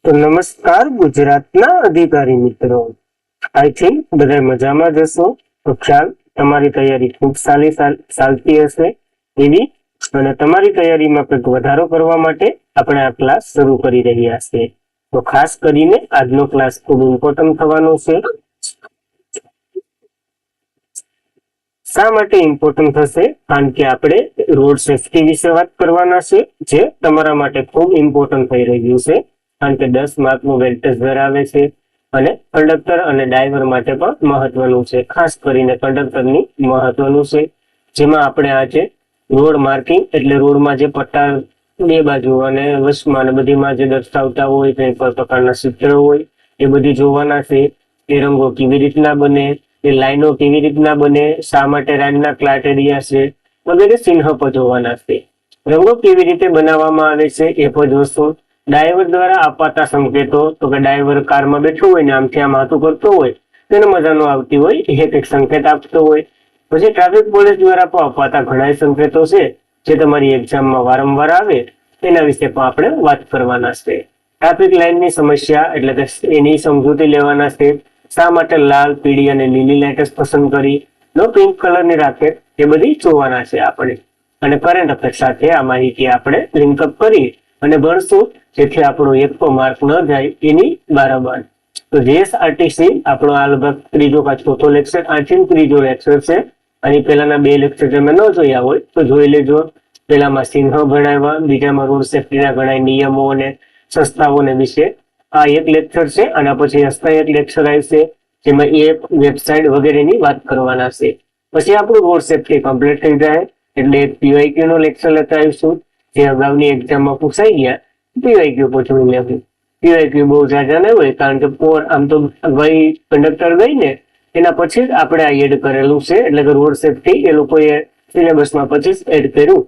તો નમસ્કાર ગુજરાતના અધિકારી મિત્રો, આઈ થિંક બધા મજામાં જશો. તો ખ્યાલ તમારી તૈયારી ખૂબ ચાલતી હશે એવી, અને તમારી તૈયારીમાં કંઈક વધારો કરવા માટે આપણે આ ક્લાસ શરૂ કરી રહ્યા છે. તો ખાસ કરીને આજનો ક્લાસ ખૂબ ઇમ્પોર્ટન્ટ થવાનો છે. શા માટે ઇમ્પોર્ટન્ટ થશે? કારણ કે આપણે રોડ સેફટી વિશે વાત કરવાના છે, જે તમારા માટે ખૂબ ઇમ્પોર્ટન્ટ થઈ રહ્યું છે. કારણ કે 10 માર્કનું વેઇટેજ ધરાવે છે અને કંડક્ટર અને ડ્રાઈવર માટે પણ મહત્વનું છે. ખાસ કરીને કંડક્ટરની મહત્વનું છે, જેમાં આપણે આજે રોડ માર્કિંગ એટલે રોડમાં જે પટ્ટા બે બાજુ અને વચમાં અને બધીમાં જે દર્શાવતા હોય, કંઈ પણ પ્રકારના ચિત્ર હોય, એ બધી જોવાના છે. એ રંગો કેવી રીતના બને, એ લાઈનો કેવી રીતના બને, શા માટે રાઈડના ક્રાઇટેરિયા છે, વગેરે ચિહ્ન પર જોવાના છે. રંગો કેવી રીતે બનાવવામાં આવે છે એ પણ જોશું. ડ્રાઈવર દ્વારા અપાતા સંકેતો, તો કે ડ્રાઈવર કારમાં બેઠો હોય ને આમથી આમ હાથું કરતો હોય, તેને મજા ન આવતી હોય, એ કંઈક સંકેત આપતો હોય. પછી ટ્રાફિક પોલીસ દ્વારા પણ અપાતા ઘણા સંકેતો છે, જે તમારી એક્ઝામમાં વારંવાર આવે, એના વિશે પણ આપણે વાત કરવાના છે. ટ્રાફિક લાઇનની સમસ્યા એટલે કે એની સમજૂતી લેવાના છે. શા માટે લાલ, પીળી અને લીલી લાઇટ પસંદ કરી, નો પિંક કલરની રાખે, એ બધી જોવાના છે આપણે. અને કરંટ અફેર સાથે આ માહિતી આપણે લિંકઅપ કરી અને ભણશું, જેથી આપણો એક પણ માર્ક ન જાય એની બરાબર. તો જીએસઆરટીસી આપણો આ લગભગ ત્રીજો કે ચોથો લેક્ચર, આથી ત્રીજો લેક્ચર છે. અને પહેલાના 2 લેક્ચર તમે ન જોયા હોય તો જોઈ લેજો. પહેલામાં ચિહ્ન ભણાવ્યા, બીજામાં રોડ સેફટીના ઘણા નિયમો અને સંસ્થાઓને વિશે આ એક લેક્ચર છે. અને પછી હસતા એક લેક્ચર આવશે, જેમાં એપ, વેબસાઇટ વગેરેની વાત કરવાના છે. પછી આપણું રોડ સેફટી કમ્પ્લીટ થઈ જાય એટલે પીવાયક્યુ નો લેક્ચર લેતા આવીશું, જે અગાઉની એક્ઝામમાં પૂછાઈ ગયા. પીવાયક્યુ પૂછવું લેવું. પીવાયક્યુ બહુ જાજા નહીં હોય, કારણ કે આમ તો ગઈ કંડક્ટર ગઈ ને એના પછી જ આપણે આ એડ કરેલું છે, એટલે કે રોડ સેફટી એ લોકોએ સિલેબસમાં પછી એડ કર્યું,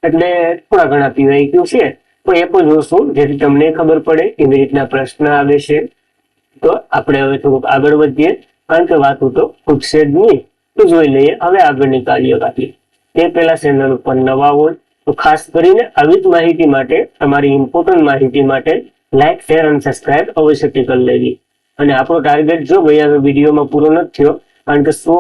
એટલે થોડા ઘણા પીવાયક્યુ છે. તો એ પણ જોશું, જેથી તમને ખબર પડે કેવી રીતના પ્રશ્ન આવે છે. તો આપણે હવે થોડુંક આગળ વધીએ, કારણ કે વાતો તો ખૂટશે જ નહીં. તો જોઈ લઈએ હવે આગળની કાર્યવાહી. તે પહેલા ચેનલ ઉપર નવા હોય તો ખાસ કરીને આવી જ માહિતી માટે, તમારી ઇમ્પોર્ટન્ટ માહિતી માટે લાઈક, શેર અને સબસ્ક્રાઇબ અવશ્ય કરી લેવી. અને આપણો ટાર્ગેટ જો ગયા વિડીયોમાં પૂરો નથી થયો, કારણ કે 100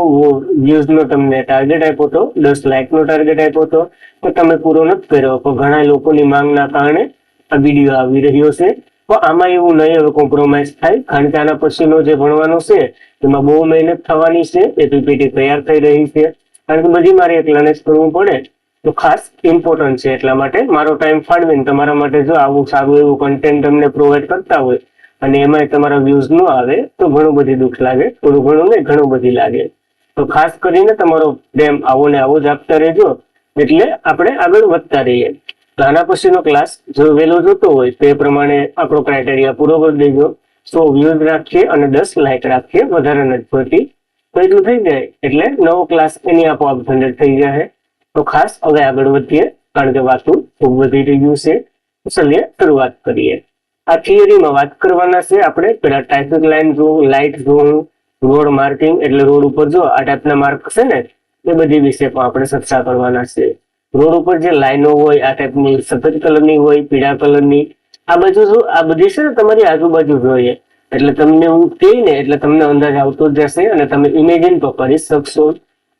વ્યૂઝનો તમને ટાર્ગેટ આપ્યો હતો, 10 લાઈકનો ટાર્ગેટ આપ્યો હતો, તો તમે પૂરો નથી કર્યો. તો ઘણા લોકોની માંગના કારણે આ વિડીયો આવી રહ્યો છે. તો આમાં એવું નહીં હવે કોમ્પ્રોમાઇઝ થાય, કારણ કે આના પછીનો જે ભણવાનો છે એમાં બહુ મહેનત થવાની છે. એ પીપીટી તૈયાર થઈ રહી છે, કારણ કે બધી મારે એકલાને જ કરવું પડે. તો ખાસ ઇમ્પોર્ટન્ટ છે, એટલા માટે મારો ટાઈમ ફાળવીને તમારા માટે જો આવું સારું એવું કન્ટેન્ટ તમને પ્રોવાઈડ કરતા હોય અને એમાં તમારા વ્યૂઝ ન આવે તો ઘણું બધી દુઃખ લાગે. થોડું ઘણું નહીં, ઘણું બધી લાગે. તો ખાસ કરીને તમારો પ્રેમ આવો ને આવો જ આપતા રહેજો, એટલે આપણે આગળ વધતા રહીએ. તો આના પછીનો ક્લાસ જો વહેલો જોતો હોય તો એ પ્રમાણે આપણો ક્રાઇટેરિયા પૂરો કરી દેજો. 100 વ્યૂઝ રાખીએ અને 10 લાઈક રાખીએ, વધારે નથી પડતી. તો એટલું થઈ જાય એટલે નવો ક્લાસ એની આપોઆપ જનરેટ થઈ જાય. તો ખાસ હવે આગળ વધીએ, કારણ કે વાતું ખૂબ વધી રહ્યું છે. ચલીએ શરૂઆત કરીએ. આ થિયરીમાં વાત કરવાના છે આપણે. પેલા ટ્રાફિક લાઈન જોવું, લાઇટ જોવું, રોડ માર્કિંગ એટલે રોડ ઉપર જો આ ટાઈપના માર્ક છે ને, એ બધી વિશે પણ આપણે ચર્ચા કરવાના છે. રોડ ઉપર જે લાઈનો હોય, આ ટાઈપની સફેદ કલરની હોય, પીળા કલરની, આ બાજુ જો આ બધી છે ને તમારી આજુબાજુ જોઈએ, એટલે તમને હું કહી ને એટલે તમને અંદાજ આવતો જ જશે અને તમે ઇમેજિન તો કરી શકશો.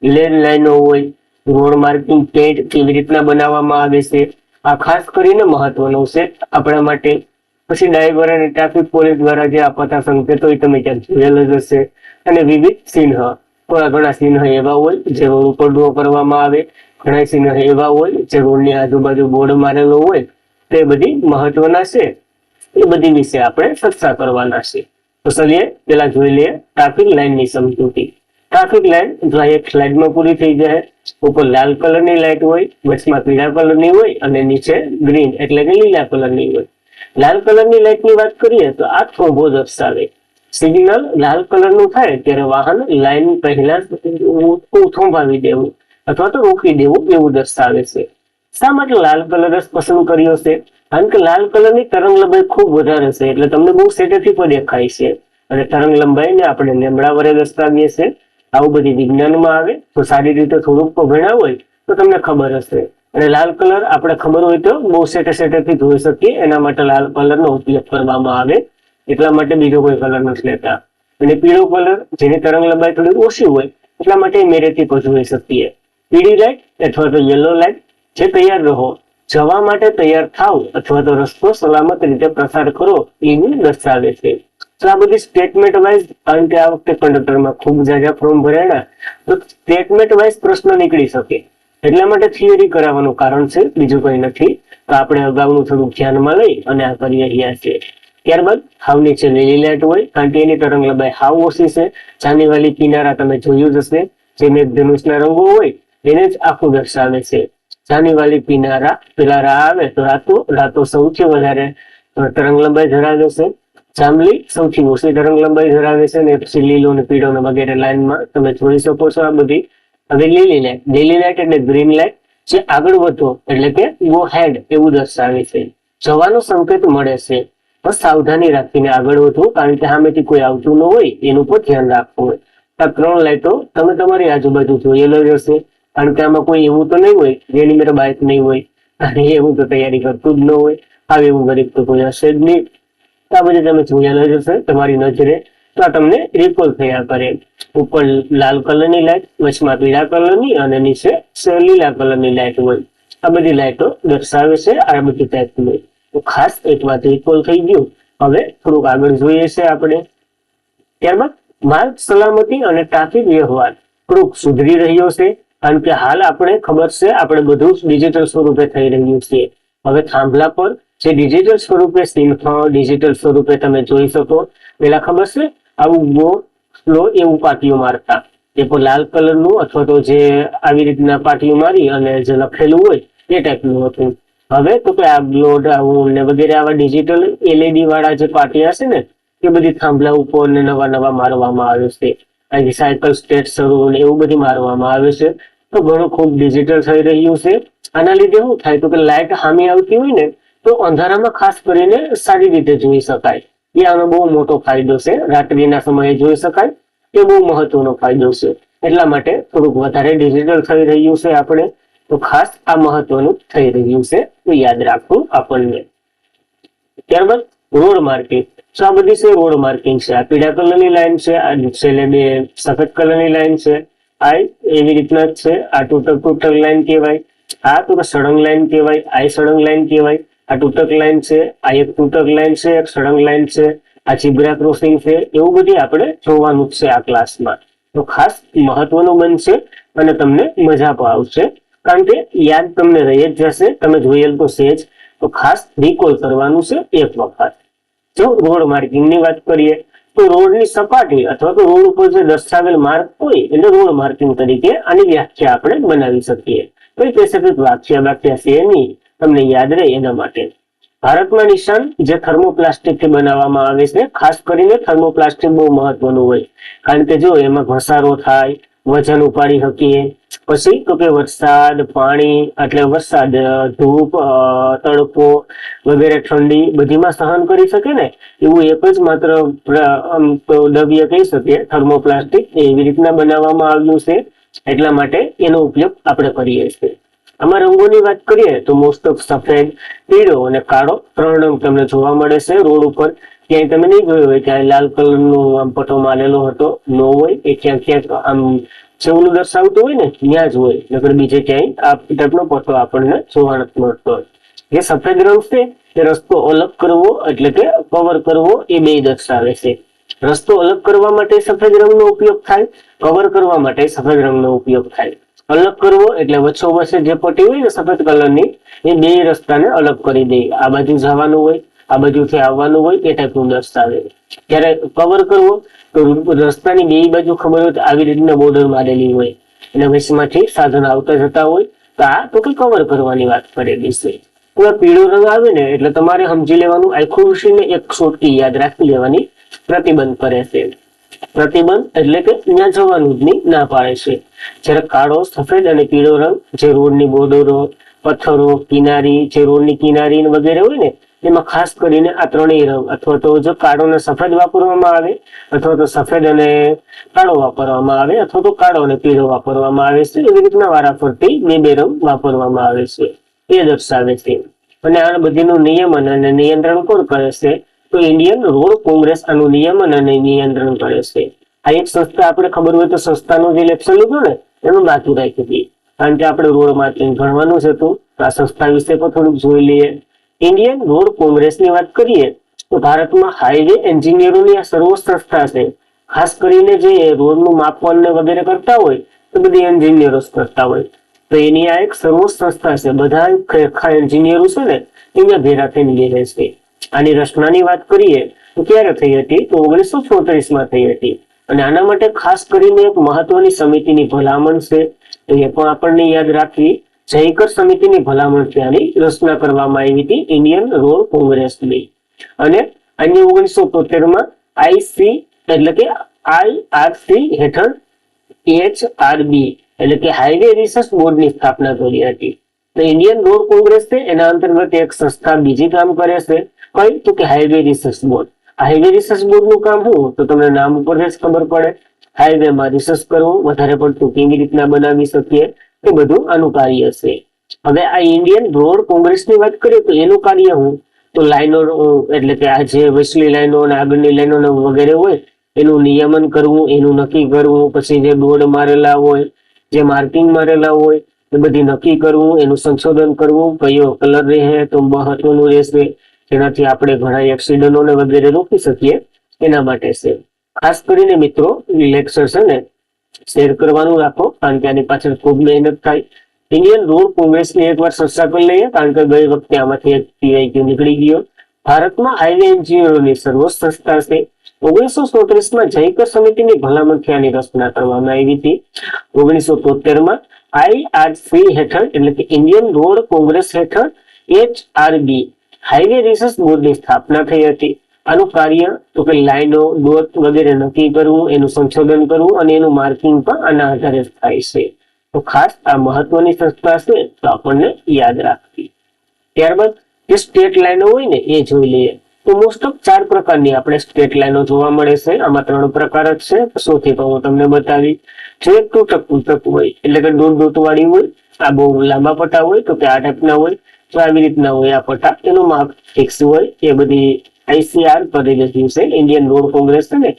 લેન લાઈનો હોય, રોડ માર્કિંગ પેન્ટ કેવી રીતના બનાવવામાં આવે છે, આ ખાસ કરીને મહત્વનું છે આપણા માટે. પછી ડ્રાઈવર અને ટ્રાફિક પોલીસ દ્વારા જે અપાતા સંકેતો એ તમે ક્યાંક જોયેલ જ હશે. અને વિવિધ ચિહ્ન, થોડા ઘણા ચિહ્ન એવા હોય જે રોડ ઉપર ડ્રો કરવામાં આવે, ઘણા ચિહ્ન એવા હોય જે રોડની આજુબાજુ બોર્ડ મારેલો હોય. તે બધી મહત્વના છે, એ બધી વિશે આપણે ચર્ચા કરવાના છે. તો ચલીએ પેલા જોઈ લઈએ ટ્રાફિક લાઈનની સમજૂતી. ટ્રાફિક લાઈન જો એક સ્લાઇડમાં પૂરી થઈ જાય. ઉપર લાલ કલરની લાઈટ હોય, વચમાં પીળા કલરની હોય અને નીચે ગ્રીન એટલે કે લીલા કલરની હોય. લાલ કલરની લાઈટની વાત કરીએ તો આ થોભો દર્શાવે. સિગ્નલ લાલ કલરનું થાય ત્યારે વાહન લાઈન પહેલા થોભાવી દેવું અથવા તો રોકી દેવું એવું દર્શાવે છે. શા માટે લાલ કલર જ પસંદ કર્યો છે? કારણ કે લાલ કલરની તરંગ લંબાઈ ખૂબ વધારે છે, એટલે તમને બહુ સેટેથી પણ દેખાય છે. અને તરંગ લંબાઈને આપણે લેમ્બડા વડે દર્શાવીએ છીએ. આવું બધી વિજ્ઞાનમાં આવે તો સારી રીતે થોડુંક ભણ્યા હોય તો તમને ખબર હશે. અને લાલ કલર આપણે ખબર હોય તો બહુ સેટેથી જોઈ શકીએ, એના માટે લાલ કલરનો ઉપયોગ કરવામાં આવે, એટલા માટે બીજો કોઈ કલર નથી લેતા. અને પીળો કલર જેની તરંગ લંબાઈ થોડી ઓછી હોય એટલા માટે મેરેથી પણ જોઈ શકીએ. પીળી લાઈટ અથવા તો યલો લાઈટ, જે તૈયાર રહો, જવા માટે તૈયાર થાવ અથવા તો રસ્તો સલામત રીતે પ્રસાર કરો એવું દર્શાવે છે. તો આ બધી સ્ટેટમેન્ટ વાઇઝ, કારણ કે આ વખતે કંડક્ટરમાં ખૂબ જાજા ફોર્મ ભરાયા, તો સ્ટેટમેન્ટ વાઇઝ પ્રશ્ન નીકળી શકે, એટલા માટે થિયરી કરાવવાનું કારણ છે, બીજું કંઈ નથી. તો આપણે અગાઉનું થોડું ધ્યાનમાં લઈ અને આ કરી રહ્યા છીએ. ત્યારબાદ હાવ નીચે લીલી લાઈટ હોય, કારણ કે એની તરંગ લંબાઈ હાવ ઓછી છે. ચાંદીવાળી કિનારા તમે જોયું જ હશે, જે મેઘધનુષના રંગો હોય એને જ આખું દર્શાવે છે. ચાંદીવાળી કિનારા, પેલા રા આવે તો રાતો સૌથી વધારે તરંગ લંબાઈ ધરાવે છે. જાંબલી સૌથી ઓછી તરંગ લંબાઈ ધરાવે છે, ને પછી લીલો અને પીળો વગેરે લાઈનમાં તમે જોઈ શકો છો આ બધી. હવે લીલી લાઈટ એટલે ગ્રીન લાઈટ, જે આગળ વધો એટલે કે ગો હેડ એવું દર્શાવે છે, જવાનો સંકેત મળે છે. બસ સાવધાની રાખીને આગળ વધવું, કારણ કે સામેથી કોઈ આવતું ન હોય એનું પણ ધ્યાન રાખવું હોય. આ 3 લાઈટો તમે તમારી આજુબાજુ જોયેલો જ હશે, કારણ કે આમાં કોઈ એવું તો નહીં હોય જેની મેરે બાઇક નહીં હોય, અને એવું તો તૈયારી કરતું જ ન હોય, આવે એવું ગરીબ તો કોઈ હશે જ નહીં. આ બધી તમે જોયેલો જ હશે તમારી નજરે, તો આ તમને રિકોલ થયા કરે. ઉપર લાલ કલરની લાઈટ, વચમાં પીળા કલરની અને નીચે લીલા કલરની લાઈટ હોય. આ બધી લાઈટો દર્શાવે છે આ બધી ટાઈપની. તો ખાસ એક વાત રિકોલ થઈ ગયું. હવે થોડુંક આગળ જોઈએ છે આપણે. ત્યારબાદ માર્ગ સલામતી અને ટ્રાફિક વ્યવહાર થોડુંક સુધરી રહ્યો છે, કારણ કે હાલ આપણે ખબર છે આપણે બધું જ ડિજિટલ સ્વરૂપે થઈ રહ્યું છે. હવે થાંભલા પર જે ડિજિટલ સ્વરૂપે સિંહ ડિજિટલ સ્વરૂપે તમે જોઈ શકો. પેલા ખબર છે આવું ગો સ્લો એવું પાટિયું મારતા, એ પણ લાલ કલરનું અથવા તો જે આવી રીતના પાટિયું મારી અને જે લખેલું હોય એ ટાઈપનું હતું. હવે તો કે આ બ્લોડ આવું ને વગેરે આવા ડિજિટલ LED વાળા જે પાટિયા છે ને, એ બધી થાંભલા ઉપર ને નવા મારવામાં આવે છે. અહીં સાયકલ સ્ટેટ શરૂ ને એવું બધી મારવામાં આવે છે. તો ઘણું ખૂબ ડિજિટલ થઈ રહ્યું છે. આના લીધે શું થાય તો કે લાઇટ સામે આવતી હોય ને તો અંધારામાં ખાસ કરીને સારી રીતે જોઈ શકાય. એ આનો બહુ મોટો ફાયદો છે. રાત્રિના સમયે જોઈ શકાય એ બહુ મહત્વનો ફાયદો છે. એટલા માટે થોડુંક વધારે ડિજિટલ થઈ રહ્યું છે આપણે, તો ખાસ આ મહત્વનું થઈ રહ્યું છે, તો યાદ રાખવું આપણને. ત્યારબાદ રોડ માર્કિંગ. તો આ બધી છે રોડ માર્કિંગ છે. આ પીળા કલરની લાઈન છે, આ છેલ્લે બે સફેદ કલરની લાઈન છે. આ એવી રીતના જ છે. આ તૂટક લાઈન કહેવાય, આ તો સળંગ લાઈન કહેવાય, આ સળંગ લાઈન કહેવાય. આ તૂટક લાઈન છે, આ એક તૂટક લાઈન છે, એક સળંગ લાઈન છે, આ ઝીબ્રા ક્રોસિંગ છે. એવું બધી આપણે જોવાનું છે આ ક્લાસમાં. તો ખાસ મહત્વનું બનશે અને તમને મજા પણ આવશે, કારણ કે યાદ તમને રહી જ જશે. તમે જોયેલ તો છે જ, તો ખાસ રિકોલ કરવાનું છે એક વખત. જો રોડ માર્કિંગ ની વાત કરીએ તો રોડની સપાટી અથવા તો રોડ ઉપર જે દર્શાવેલ માર્ક હોય એટલે રોડ માર્કિંગ તરીકે આની વ્યાખ્યા આપણે બનાવી શકીએ. કોઈ સ્પેસિફિક વ્યાખ્યા છે નહીં, તમને યાદ રહે એના માટે. ભારતમાં નિશાન જે થર્મોપ્લાસ્ટિકથી બનાવવામાં આવે છે, ખાસ કરીને થર્મોપ્લાસ્ટિક બહુ મહત્વનું હોય, કારણ કે જો એમાં ઘસારો થાય, વજન ઉપાડી શકીએ. પછી તો કે વરસાદ, પાણી એટલે વરસાદ, ધૂપ, તડકો વગેરે ઠંડી બધીમાં સહન કરી શકે ને, એવું એક જ માત્ર દ્રવ્ય કહી શકીએ થર્મોપ્લાસ્ટિક. એવી રીતના બનાવવામાં આવ્યું છે, એટલા માટે એનો ઉપયોગ આપણે કરીએ છીએ. આમાં રંગોની વાત કરીએ તો મોસ્ટ ઓફ સફેદ, પીળો અને કાળો 3 રંગ તમને જોવા મળે છે રોડ ઉપર. ક્યાંય તમે નહીં જોયું હોય કે લાલ કલરનો આમ પટ્ટો મારેલો હતો, ન હોય. એ ક્યાંક આમ જેવું દર્શાવતું હોય ને ત્યાં જ હોય, નકર બીજે ક્યાંય આ ટાઈપનો પટ્ટો આપણને જોવા નથી મળતો. જે સફેદ રંગ છે એ રસ્તો અલગ કરવો એટલે કે કવર કરવો એ બે દર્શાવે છે. રસ્તો અલગ કરવા માટે સફેદ રંગનો ઉપયોગ થાય, કવર કરવા માટે સફેદ રંગનો ઉપયોગ થાય. અલગ કરવો એટલે વચ્ચે જે પટ્ટી હોય ને સફેદ કલરની, એ બે રસ્તાને અલગ કરી દે. આ બાજુ જવાનું હોય, આ બાજુથી આવવાનું હોય, એ ટાઈપનું દર્શાવે. જ્યારે કવર કરવો તો રસ્તાની બે બાજુ ખબર હોય તો આવી રીતના બોર્ડર મારેલી હોય અને વચમાંથી સાધન આવતા જતા હોય, તો આ તો કે કવર કરવાની વાત કરેલી છે. પીળો રંગ આવે ને એટલે તમારે સમજી લેવાનું, આખું વિષયને એક સોટકી યાદ રાખી લેવાની, પ્રતિબંધ કરે છે. પ્રતિબંધ એટલે કે ત્યાં જવાનું જ નહીં, ના પાડે છે. જ્યારે કાળો, સફેદ અને પીળો રંગ જે રોડની બોર્ડરો, પથ્થરો, કિનારી, જે રોડની કિનારી વગેરે હોય ને એમાં ખાસ કરીને આ ત્રણેય રંગ અથવા તો જો કાળો અને સફેદ વાપરવામાં આવે અથવા તો સફેદ અને કાળો વાપરવામાં આવે અથવા તો કાળો અને પીળો વાપરવામાં આવે છે, એવી રીતના વારાફરતી બે રંગ વાપરવામાં આવે છે એ દર્શાવે છે. અને આ બધીનું નિયમન અને નિયંત્રણ કોણ કરે છે? તો ઇન્ડિયન રોડ કોંગ્રેસ આનું નિયમન અને નિયંત્રણ કરે છે. આ એક સંસ્થા આપણે ખબર હોય તો સંસ્થાનું જે લેક્ચર લીધું ને એનું બાકી રાખી હતી, કારણ કે આપણે રોડ માર્કિંગ ભણવાનું છે. તો આ સંસ્થા વિશે પણ થોડુંક જોઈ લઈએ. ઇન્ડિયન રોડ કોંગ્રેસની વાત કરીએ તો ભારતમાં હાઈવે એન્જિનિયરોની આ સર્વોચ્ચ સંસ્થા છે. ખાસ કરીને જે રોડનું માપન વગેરે કરતા હોય તો બધી એન્જિનિયરો કરતા હોય, તો એની આ એક સર્વોચ્ચ સંસ્થા છે. બધા એન્જિનિયરો છે ને અહીંયા ભેગા થઈને બેસે છે. આની રચનાની વાત કરીએ તો ક્યારે થઈ હતી? તો 1934 થઈ હતી. અને આના માટે ખાસ કરીને એક મહત્વની સમિતિની ભલામણ છે, એ પણ આપણને યાદ રાખવી. જયકર સમિતિની ભલામણથી આની રચના કરવામાં આવી હતી ઇન્ડિયન રોડ કોંગ્રેસની. અને અન્ય 1973 આઈસી એટલે કે IRC હેઠળ HRB એટલે કે હાઈવે રિસર્ચ બોર્ડની સ્થાપના કરી હતી. તો ઇન્ડિયન રોડ કોંગ્રેસ છે એના અંતર્ગત એક સંસ્થા બીજી કામ કરે છે, કઈ? તો કે highway research board. Highway research બોર્ડનું કામ શું? તો તમને નામ ઉપરથી જ ખબર પડે. હાઈવેમાં રિસર્ચ કરવું, વધારે પડતું કેવી રીતના બનાવી શકીએ એ બધું આનું કાર્ય છે. હવે આ ઇન્ડિયન રોડ કોંગ્રેસની વાત કરીએ તો એનું કાર્ય શું? તો લાઈનો એટલે કે આ જે વચલી લાઈનો અને આગળની લાઈનો વગેરે હોય એનું નિયમન કરવું, એનું નક્કી કરવું, પછી જે બોર્ડ મારેલા હોય, જે માર્કિંગ મારેલા હોય એ બધી નક્કી કરવું, એનું સંશોધન કરવું, કયો કલર રહે તો મહત્વનું રહેશે, જેનાથી આપણે ઘણા એક્સિડન્ટોને વગેરે રોકી શકીએ એના માટે છે. ખાસ કરીને મિત્રો લેક્ચર છે ને શેર કરવાનું રાખો, કારણ કે આની પાછળ ખૂબ મહેનત થાય. ઇન્ડિયન રોડ કોંગ્રેસની એકવાર ચર્ચા કરી લઈએ, કારણ કે ગઈ વખતે આમાંથી એક PIQ નીકળી ગયો. ભારતમાં હાઈવે એન્જિનિયરોની સર્વોચ્ચ સંસ્થા છે. 1937 જયકર સમિતિની ભલામણથી આની રચના કરવામાં આવી હતી. 1973 IRC હેઠળ એટલે કે ઇન્ડિયન રોડ કોંગ્રેસ હેઠળ HRB હાઈવે રિસર્ચ બોર્ડની સ્થાપના થઈ હતી. આનું કાર્ય તો કે લાઈનો, ડોટ વગેરે નક્કી કરવું, એનું સંશોધન કરવું અને એનું માર્કિંગ પણ આના આધારે થાય છે. તો ખાસ આ મહત્વની સંસ્થા છે તો આપણને યાદ રાખવી. ત્યારબાદ જે સ્ટેટ લાઈનો હોય ને એ જોઈ લઈએ. તો મોસ્ટ ઓફ 4 પ્રકારની આપણે સ્ટેટ લાઈનો જોવા મળે છે. આમાં 3 પ્રકાર જ છે. સૌથી પહેલા હું તમને બતાવી. જો એક તૂટક હોય એટલે કે ડોટ વાળી હોય, આ બહુ લાંબા પટ્ટા હોય તો કે આ ટાઈપના હોય, તો આવી રીતના હોય આ પટ્ટા, એનું માપ ફિક્સ હોય. એ બધી ICR કરી રહ્યું છે, ઇન્ડિયન રોડ કોંગ્રેસ છે ને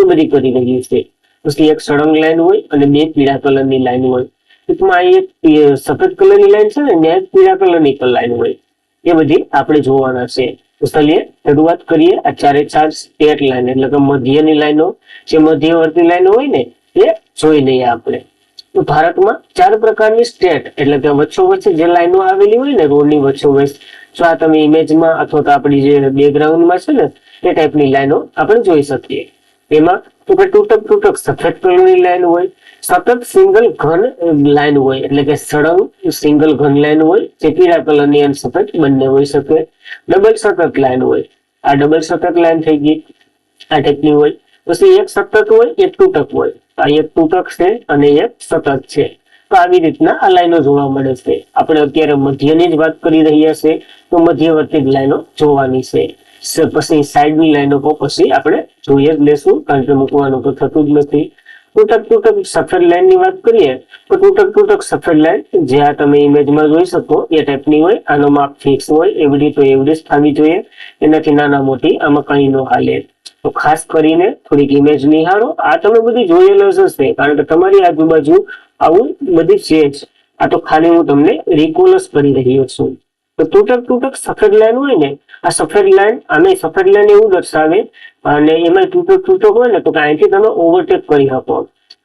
એ બધી કરી રહ્યું છે. પછી એક સળંગ લાઈન હોય અને 2 પીળા કલરની લાઈન હોય. ટૂંકમાં એક સફેદ કલરની લાઈન છે ને એક પીળા કલરની લાઈન હોય. એ બધી આપણે જોવાના છે. તો ચલીએ શરૂઆત કરીએ. આ 4 સ્ટેટ લાઈન એટલે કે મધ્યની લાઈનો, જે મધ્યવર્તી લાઈનો હોય ને એ જોઈ લઈએ આપણે. તો ભારતમાં 4 પ્રકારની સ્ટેટ એટલે કે વચ્ચોવચ્ચ જે લાઈનો આવેલી હોય ને રોડની વચ્ચોવચ્ચ, જો આ તમે ઇમેજમાં અથવા તો આપણી જે બેકગ્રાઉન્ડમાં છે ને એ ટાઈપની લાઈનો આપણે જોઈ શકીએ. એમાં તો કે તૂટક સફેદ કલરની લાઈન હોય, સતત સિંગલ ઘન લાઈન હોય એટલે કે સળંગ સિંગલ ઘન લાઈન હોય, જે પીળા કલરની અને સફેદ બંને હોઈ શકે. ડબલ સતત લાઈન હોય, આ ડબલ સતત લાઈન થઈ ગઈ, આ ટાઈપની હોય. પછી એક સતત હોય, એક તૂટક હોય. આ એક તૂટક છે અને એક સતત છે. તો આવી રીતના આ લાઈનો જોવા મળે છે. આપણે અત્યારે મધ્યની જ વાત કરી રહ્યા છે તો મધ્યવર્તી લાઈનો જોવાની છે. પછી સાઈડની લાઈનો પછી આપણે જોઈએ જ લેશું, કારણ કે મૂકવાનું તો થતું જ નથી. તૂટક સફેદ લાઈન ની વાત કરીએ તો તૂટક સફેદ લાઈન જે આ તમે ઇમેજમાં જોઈ શકો એ ટાઈપની હોય. આનો માપ ફિક્સ હોય, એવડી તો એવડી જ થવી જોઈએ, એનાથી નાના મોટી આમાં કઈ ન હાલે. તો ખાસ કરીને થોડીક ઇમેજ નિહાળો. આ તમે બધી જોયેલો જ હશે, કારણ કે તમારી આજુબાજુ આવું બધી છે જ. આ તો ખાલી હું તમને રિકોલ જ કરી રહ્યો છું. તો તૂટક સફેદ લાઈન હોય ને, આ સફેદ લાઈન આને સફેદ લાઈન એવું દર્શાવે, અને એમાં તૂટક હોય ને તો અહીંથી તમે ઓવરટેક કરી શકો.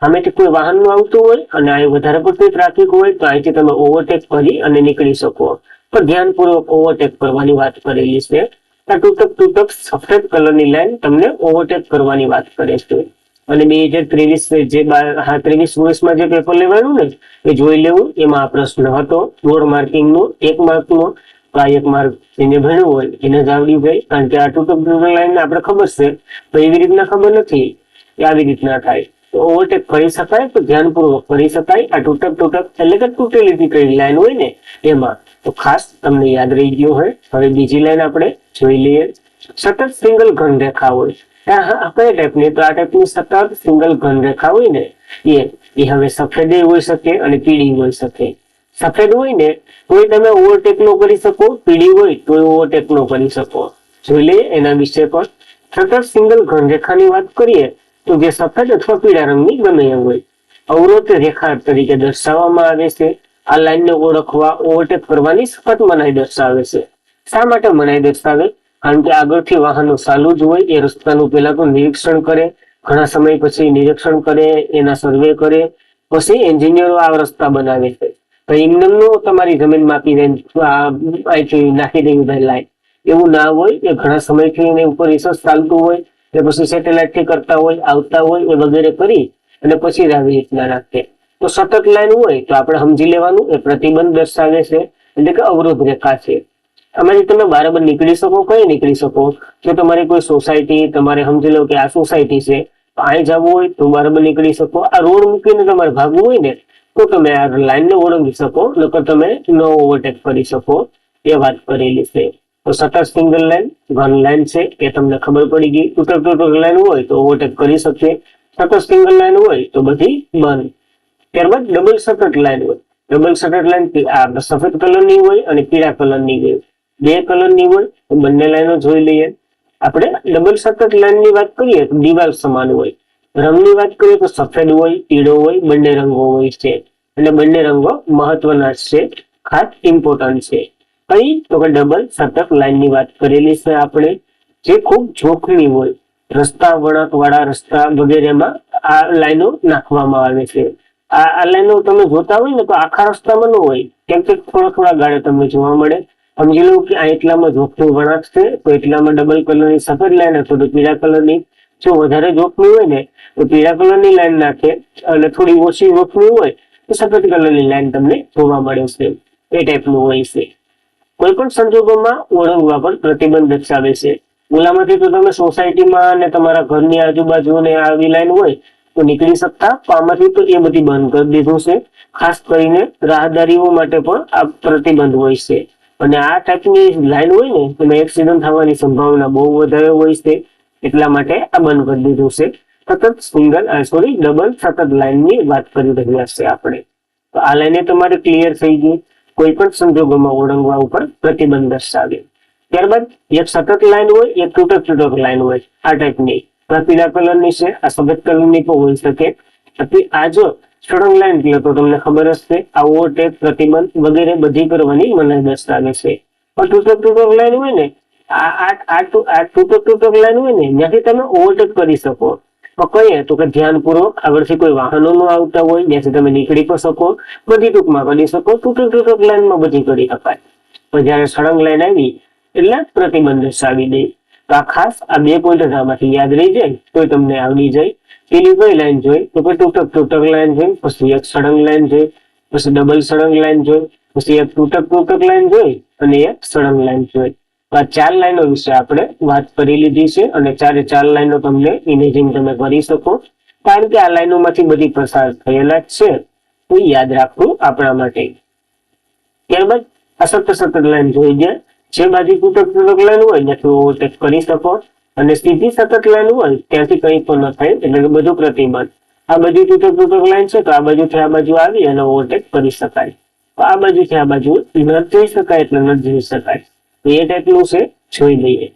આમેથી કોઈ વાહન આવતું હોય અને અહીં વધારે પડતી ટ્રાફિક હોય તો અહીંથી તમે ઓવરટેક કરી અને નીકળી શકો. પણ ધ્યાનપૂર્વક ઓવરટેક કરવાની વાત કરેલી છે. આ તૂટક સફેદ કલરની લાઈન તમને ઓવરટેક કરવાની વાત કરે છે. અને 2023 જે 23-24 જે પેપર લેવાનું ને એ જોઈ લેવું. એમાં આ પ્રશ્ન હતો રોડ માર્કિંગ નો 1 માર્કનો. આ 1 માર્ક જેને ભણ્યું હોય એને જ આવડી જાય, કારણ કે આ તૂટક લાઈન આપણે ખબર છે તો એવી રીતના ખબર નથી કે આવી રીતના થાય. તો ઓવરટેક કરી શકાય તો ધ્યાનપૂર્વક કરી શકાય. આ તૂટક એટલે કે તૂટેલી લાઈન હોય ને એમાં. તો ખાસ તમને યાદ રહી ગયું હોય. હવે બીજી લાઈન આપણે જોઈ લઈએ. સતત સિંગલ ઘન રેખા હોય, કઈ ટાઈપની? તો આ ટાઈપની સતત સિંગલ ઘન રેખા હોય ને એ હવે સફેદ હોઈ શકે અને પીળી હોઈ શકે. સફેદ હોય ને તો તમે ઓવરટેક નો કરી શકો, પીળી હોય તો ઓવરટેક નો કરી શકો. જોઈ લઈએ એના વિશે પણ. સતત સિંગલ ઘન રેખાની વાત કરીએ તો જે સફેદ અથવા પીળા રંગની ગમે એ હોય, અવરોધ રેખા તરીકે દર્શાવવામાં આવે છે. આ લાઈનને ઓળખવા ઓવરટેક કરવાની સખત મનાઈ દર્શાવે છે. શા માટે મનાઈ દર્શાવે? કારણ કે આગળથી વાહનો ચાલુ જ હોય, એ રસ્તાનું પહેલા તો નિરીક્ષણ કરે, ઘણા સમય પછી નિરીક્ષણ કરે, એના સર્વે કરે, પછી એન્જિનિયરો આ રસ્તા બનાવે છે. તો એમનો તમારી જમીન માપી અહીંથી નાખી દેવી લાઈન, એવું ના હોય. એ ઘણા સમયથી એની ઉપર રિસર્ચ ચાલતું હોય, કે પછી સેટેલાઇટ થી કરતા હોય, આવતા હોય એ વગેરે કરી અને પછી આવી રીતના નાખે. તો સતત લાઈન હોય તો આપણે સમજી લેવાનું એ પ્રતિબંધ દર્શાવે છે, એટલે કે અવરોધ રેખા છે. આમાંથી તમે બરાબર નીકળી શકો, કઈ નીકળી શકો? જો તમારી કોઈ સોસાયટી, તમારે સમજી લો કે આ સોસાયટી છે, તો અહીં જવું હોય તો બરાબર નીકળી શકો. આ રોડ મૂકીને તમારે ભાગવું હોય ને તો તમે આ લાઈનને ઓળંગી શકો, નકર તમે ન ઓવરટેક કરી શકો. એ વાત કરેલી છે. તો સતત સિંગલ લાઈન ઘન લાઈન છે એ તમને ખબર પડી ગઈ. તૂટક લાઈન હોય તો ઓવરટેક કરી શકીએ, સતત સિંગલ લાઈન હોય તો બધી બંધ. ત્યારબાદ ડબલ સતત લાઈન હોય. ડબલ સતત લાઈન આ સફેદ કલરની હોય અને પીળા કલરની હોય, બે કલરની હોય. તો બંને લાઈનો જોઈ લઈએ. આપણે ડબલ સતત લાઈનની વાત કરીએ તો દિવાલ સમાન હોય. રંગની વાત કરીએ તો સફેદ હોય, પીળો હોય, બંને રંગો હોય છે. એટલે બંને રંગો મહત્વના છે, ખાસ ઇમ્પોર્ટન્ટ છે. કઈ? તો કે ડબલ સતત લાઈનની વાત કરેલી છે આપણે, જે ખૂબ જોખમી હોય. રસ્તા, વળાંક વાળા રસ્તા વગેરેમાં આ લાઈનો નાખવામાં આવે છે. આ લાઈનો તમે જોતા હોય ને તો આખા રસ્તામાં ન હોય, કેમ કે થોડા ગાળે તમને જોવા મળે. સમજી લો કે આ એટલામાં જોખમી વળાંક છે તો એટલામાં ડબલ કલરની સફેદ લાઈન અથવા તો પીળા કલરની. જો વધારે જોખમી હોય ને તો પીળા કલરની લાઈન નાખે, અને થોડી ઓછી જોખમી હોય તો સફેદ કલરની લાઈન તમને જોવા મળે છે. એ ટાઈપનું હોય છે. કોઈ પણ સંજોગોમાં ઓળંગવા પર પ્રતિબંધ દર્શાવે છે. ઓલામાંથી તો તમે સોસાયટીમાં અને તમારા ઘરની આજુબાજુ ને આવી લાઈન હોય તો નીકળી શકતા, આમાંથી તો એ બધી બંધ કરી દીધું છે. ખાસ કરીને રાહદારીઓ માટે પણ આ પ્રતિબંધ હોય છે. અને આ ટાઈપની લાઈન હોય ને એમાં એક્સિડન્ટ થવાની સંભાવના બહુ વધારે હોય છે, એટલા માટે આ બંધ કરી દીધું છે. ડબલ સતત લાઈનની વાત કરી રહ્યા છે આપણે. તો આ લાઈને તમારે ક્લિયર થઈ ગઈ. કોઈ પણ સંજોગોમાં ઓળંગવા ઉપર પ્રતિબંધ દર્શાવે. ત્યારબાદ એક સતત લાઈન હોય, એક તૂટક લાઈન હોય. આ ટાઈપની પીળા કલરની છે, આ સફેદ કલરની પણ હોઈ શકે. આ જો સળંગ લાઈન એટલે તો તમને ખબર જ છે, આ ઓવરટેક, પ્રતિબંધ વગેરે બધી કરવાની મનાઈ દર્શાવે છે. પણ તૂટક લાઈન હોય ને, આ તૂટક લાઈન હોય ને ત્યાંથી તમે ઓવરટેક કરી શકો. કહીએ તો કે ધ્યાનપૂર્વક આગળથી કોઈ વાહનો ન આવતા હોય ત્યાંથી તમે નીકળી પણ શકો, બધી ટૂંકમાં કરી શકો. તૂટક લાઈનમાં બધી કરી શકાય. પણ જયારે સળંગ લાઈન આવી એટલે પ્રતિબંધ દર્શાવી દે. તો આ ખાસ આ બે પોઈન્ટ આમાંથી યાદ રહી જાય તો તમને આવડી જાય. પેલી કઈ લાઈન જોઈ તો કે તૂટક લાઈન જોઈ, પછી એક સળંગ લાઈન જોઈ, પછી ડબલ સળંગ લાઈન જોઈ, પછી એક તૂટક લાઈન જોઈ અને એક સળંગ લાઈન જોઈ. આ ચાર લાઈનો વિશે આપણે વાત કરી લીધી છે અને ચાર લાઈનો તમને ઇમેજિંગ તમે કરી શકો, કારણ કે આ લાઈનોમાંથી બધી પસાર થયેલા જ છે. તો યાદ રાખવું આપણા માટે. ત્યારબાદ આ સતત લાઈન જોઈ ગયા. જે બાજુ તૂટક લાઈન હોય ત્યાંથી ઓવરટેક કરી શકો, અને સીધી સતત લાઈન હોય ત્યાંથી કંઈ પણ ન થાય, એટલે કે બધું પ્રતિબંધ. આ બાજુ તૂટક લાઈન છે તો આ બાજુથી આ બાજુ આવી અને ઓવરટેક કરી શકાય. તો આ બાજુથી આ બાજુ ન જઈ શકાય એટલે ન જઈ શકાય. તો એ ટાઈપનું છે, જોઈ લઈએ.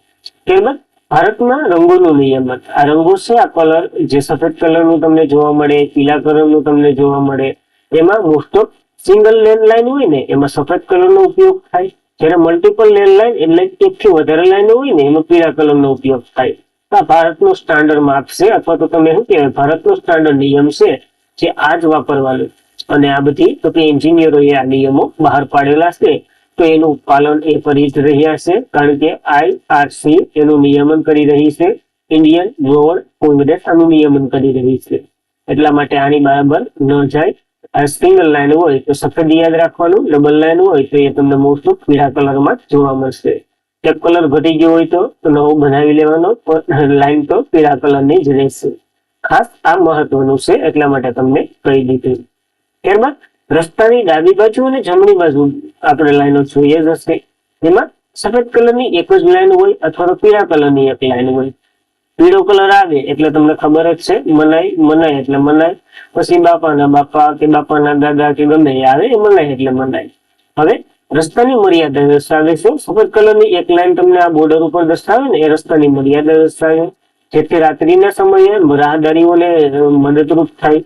ત્યારબાદ ભારતમાં રંગોનું નિયમન. આ રંગો છે, આ કલર જે સફેદ કલરનું તમને જોવા મળે, પીળા કલરનું તમને જોવા મળે, એમાં most of single lane line હોય ને એમાં સફેદ કલરનો ઉપયોગ થાય. જ્યારે મલ્ટિપલ લેન લાઈન એટલે એકથી વધારે લાઈનો હોય ને એમાં પીળા કલરનો ઉપયોગ થાય. આ ભારતનો સ્ટાન્ડર્ડ માપ છે, અથવા તો તમે શું કહેવાય ભારતનો સ્ટાન્ડર્ડ નિયમ છે, જે આ જ વાપરવાનું. અને આ બધી તો કે એન્જિનિયરોએ આ નિયમો બહાર પાડેલા છે, તો એનું પાલન એ કરી જ રહ્યા છે, કારણ કે IRC એનું નિયમન કરી રહી છે. ઇન્ડિયન રોડ કોંગ્રેસ આનું નિયમન કરી રહી છે. એટલા માટે આની બરાબર ન જાય. આ સિંગલ લાઈન હોય તો સફેદ યાદ રાખવાનું, ડબલ લાઈન હોય તો એ તમને મોસ્ટ ઓફ પીળા કલરમાં જોવા મળશે. એક કલર ઘટી ગયો હોય તો નવો બનાવી લેવાનો, પણ લાઈન તો પીળા કલરની જ રહેશે. ખાસ આ મહત્વનું છે, એટલા માટે તમને કહી દીધું. ત્યારબાદ રસ્તાની ડાબી બાજુ અને જમણી બાજુ આપણે લાઈનો જોઈએ જ હશે. એમાં સફેદ કલરની એક જ લાઈન હોય અથવા તો પીળા કલરની એક લાઈન હોય. પીળો કલર આવે એટલે તમને ખબર જ છે મનાઈ, મનાઈ એટલે મનાઈ. પછી બાપાના બાપા કે બાપાના દાદા કે ગમે એ આવે એ મનાઈ એટલે મનાઈ. હવે રસ્તાની મર્યાદા દર્શાવે છે. સફેદ કલરની એક લાઈન તમને આ બોર્ડર ઉપર દર્શાવે ને એ રસ્તાની મર્યાદા દર્શાવે, જેથી રાત્રિના સમયે રાહદારીઓને મદદરૂપ થાય,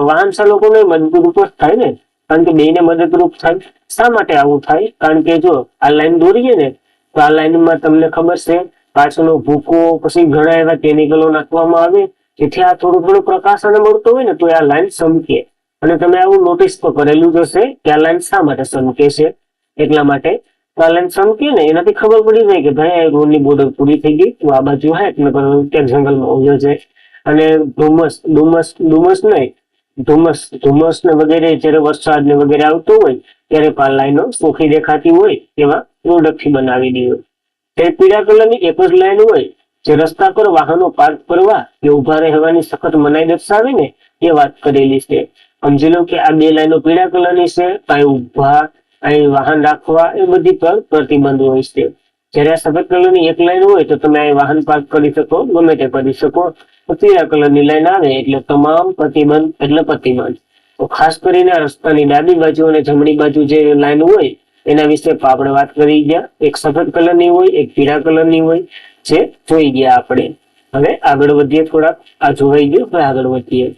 વાહન ચાલકોને મદદરૂપ જ થાય ને, કારણ કે બેને મદદરૂપ થાય. શા માટે આવું થાય? કારણ કે જો આ લાઈન દોરીએ ને તો આ લાઈનમાં તમને ખબર છે પાછળનો ભૂકો, પછી ઘણા એવા કેમિકલો નાખવામાં આવે જેથી આ થોડો પ્રકાશ અને મળતો હોય ને તો આ લાઈન ચમકે. અને તમે આવું નોટિસ તો કરેલું જ હશે કે આ લાઈન શા માટે ચમકે છે. એટલા માટે આ લાઈન ચમકે ને એનાથી ખબર પડી જાય કે ભાઈ આ રોડની બોર્ડર પૂરી થઈ ગઈ, તો આ બાજુ હે એટલે ત્યાં જંગલમાં ઉભો છે. અને ધુમ્મસ નહીં, ધુમ્મસ ને વગેરે જયારે વરસાદ ને વગેરે આવતો હોય ત્યારે આ લાઈનો ચોખ્ખી દેખાતી હોય એવા પ્રોડક્ટથી બનાવેલી હોય. તે પીળા કલરની એક જ લાઈન હોય જે રસ્તા પર વાહનો પાર્ક કરવા કે ઉભા રહેવાની સખત મનાઈ દર્શાવે ને એ વાત કરેલી છે. સમજી લો કે આ બે લાઈનો પીળા કલરની છે, અહીં ઉભા, અહીં વાહન રાખવા એ બધી પર પ્રતિબંધ હોય છે. જયારે સફેદ કલરની એક લાઈન હોય તો તમે અહીં વાહન પાર્ક કરી શકો, ગમે તે કરી શકો. પીળા કલરની લાઈન આવે એટલે તમામ પ્રતિબંધ એટલે પ્રતિબંધ. તો ખાસ કરીને રસ્તાની ડાબી બાજુ અને જમણી બાજુ જે લાઈન હોય એના વિશે આપણે વાત કરી ગયા. એક સફેદ કલરની હોય, એક પીળા કલરની હોય, જે જોઈ ગયા આપણે. હવે આગળ વધીએ, થોડાક આ જોવાઈ ગયું, હવે આગળ વધીએ.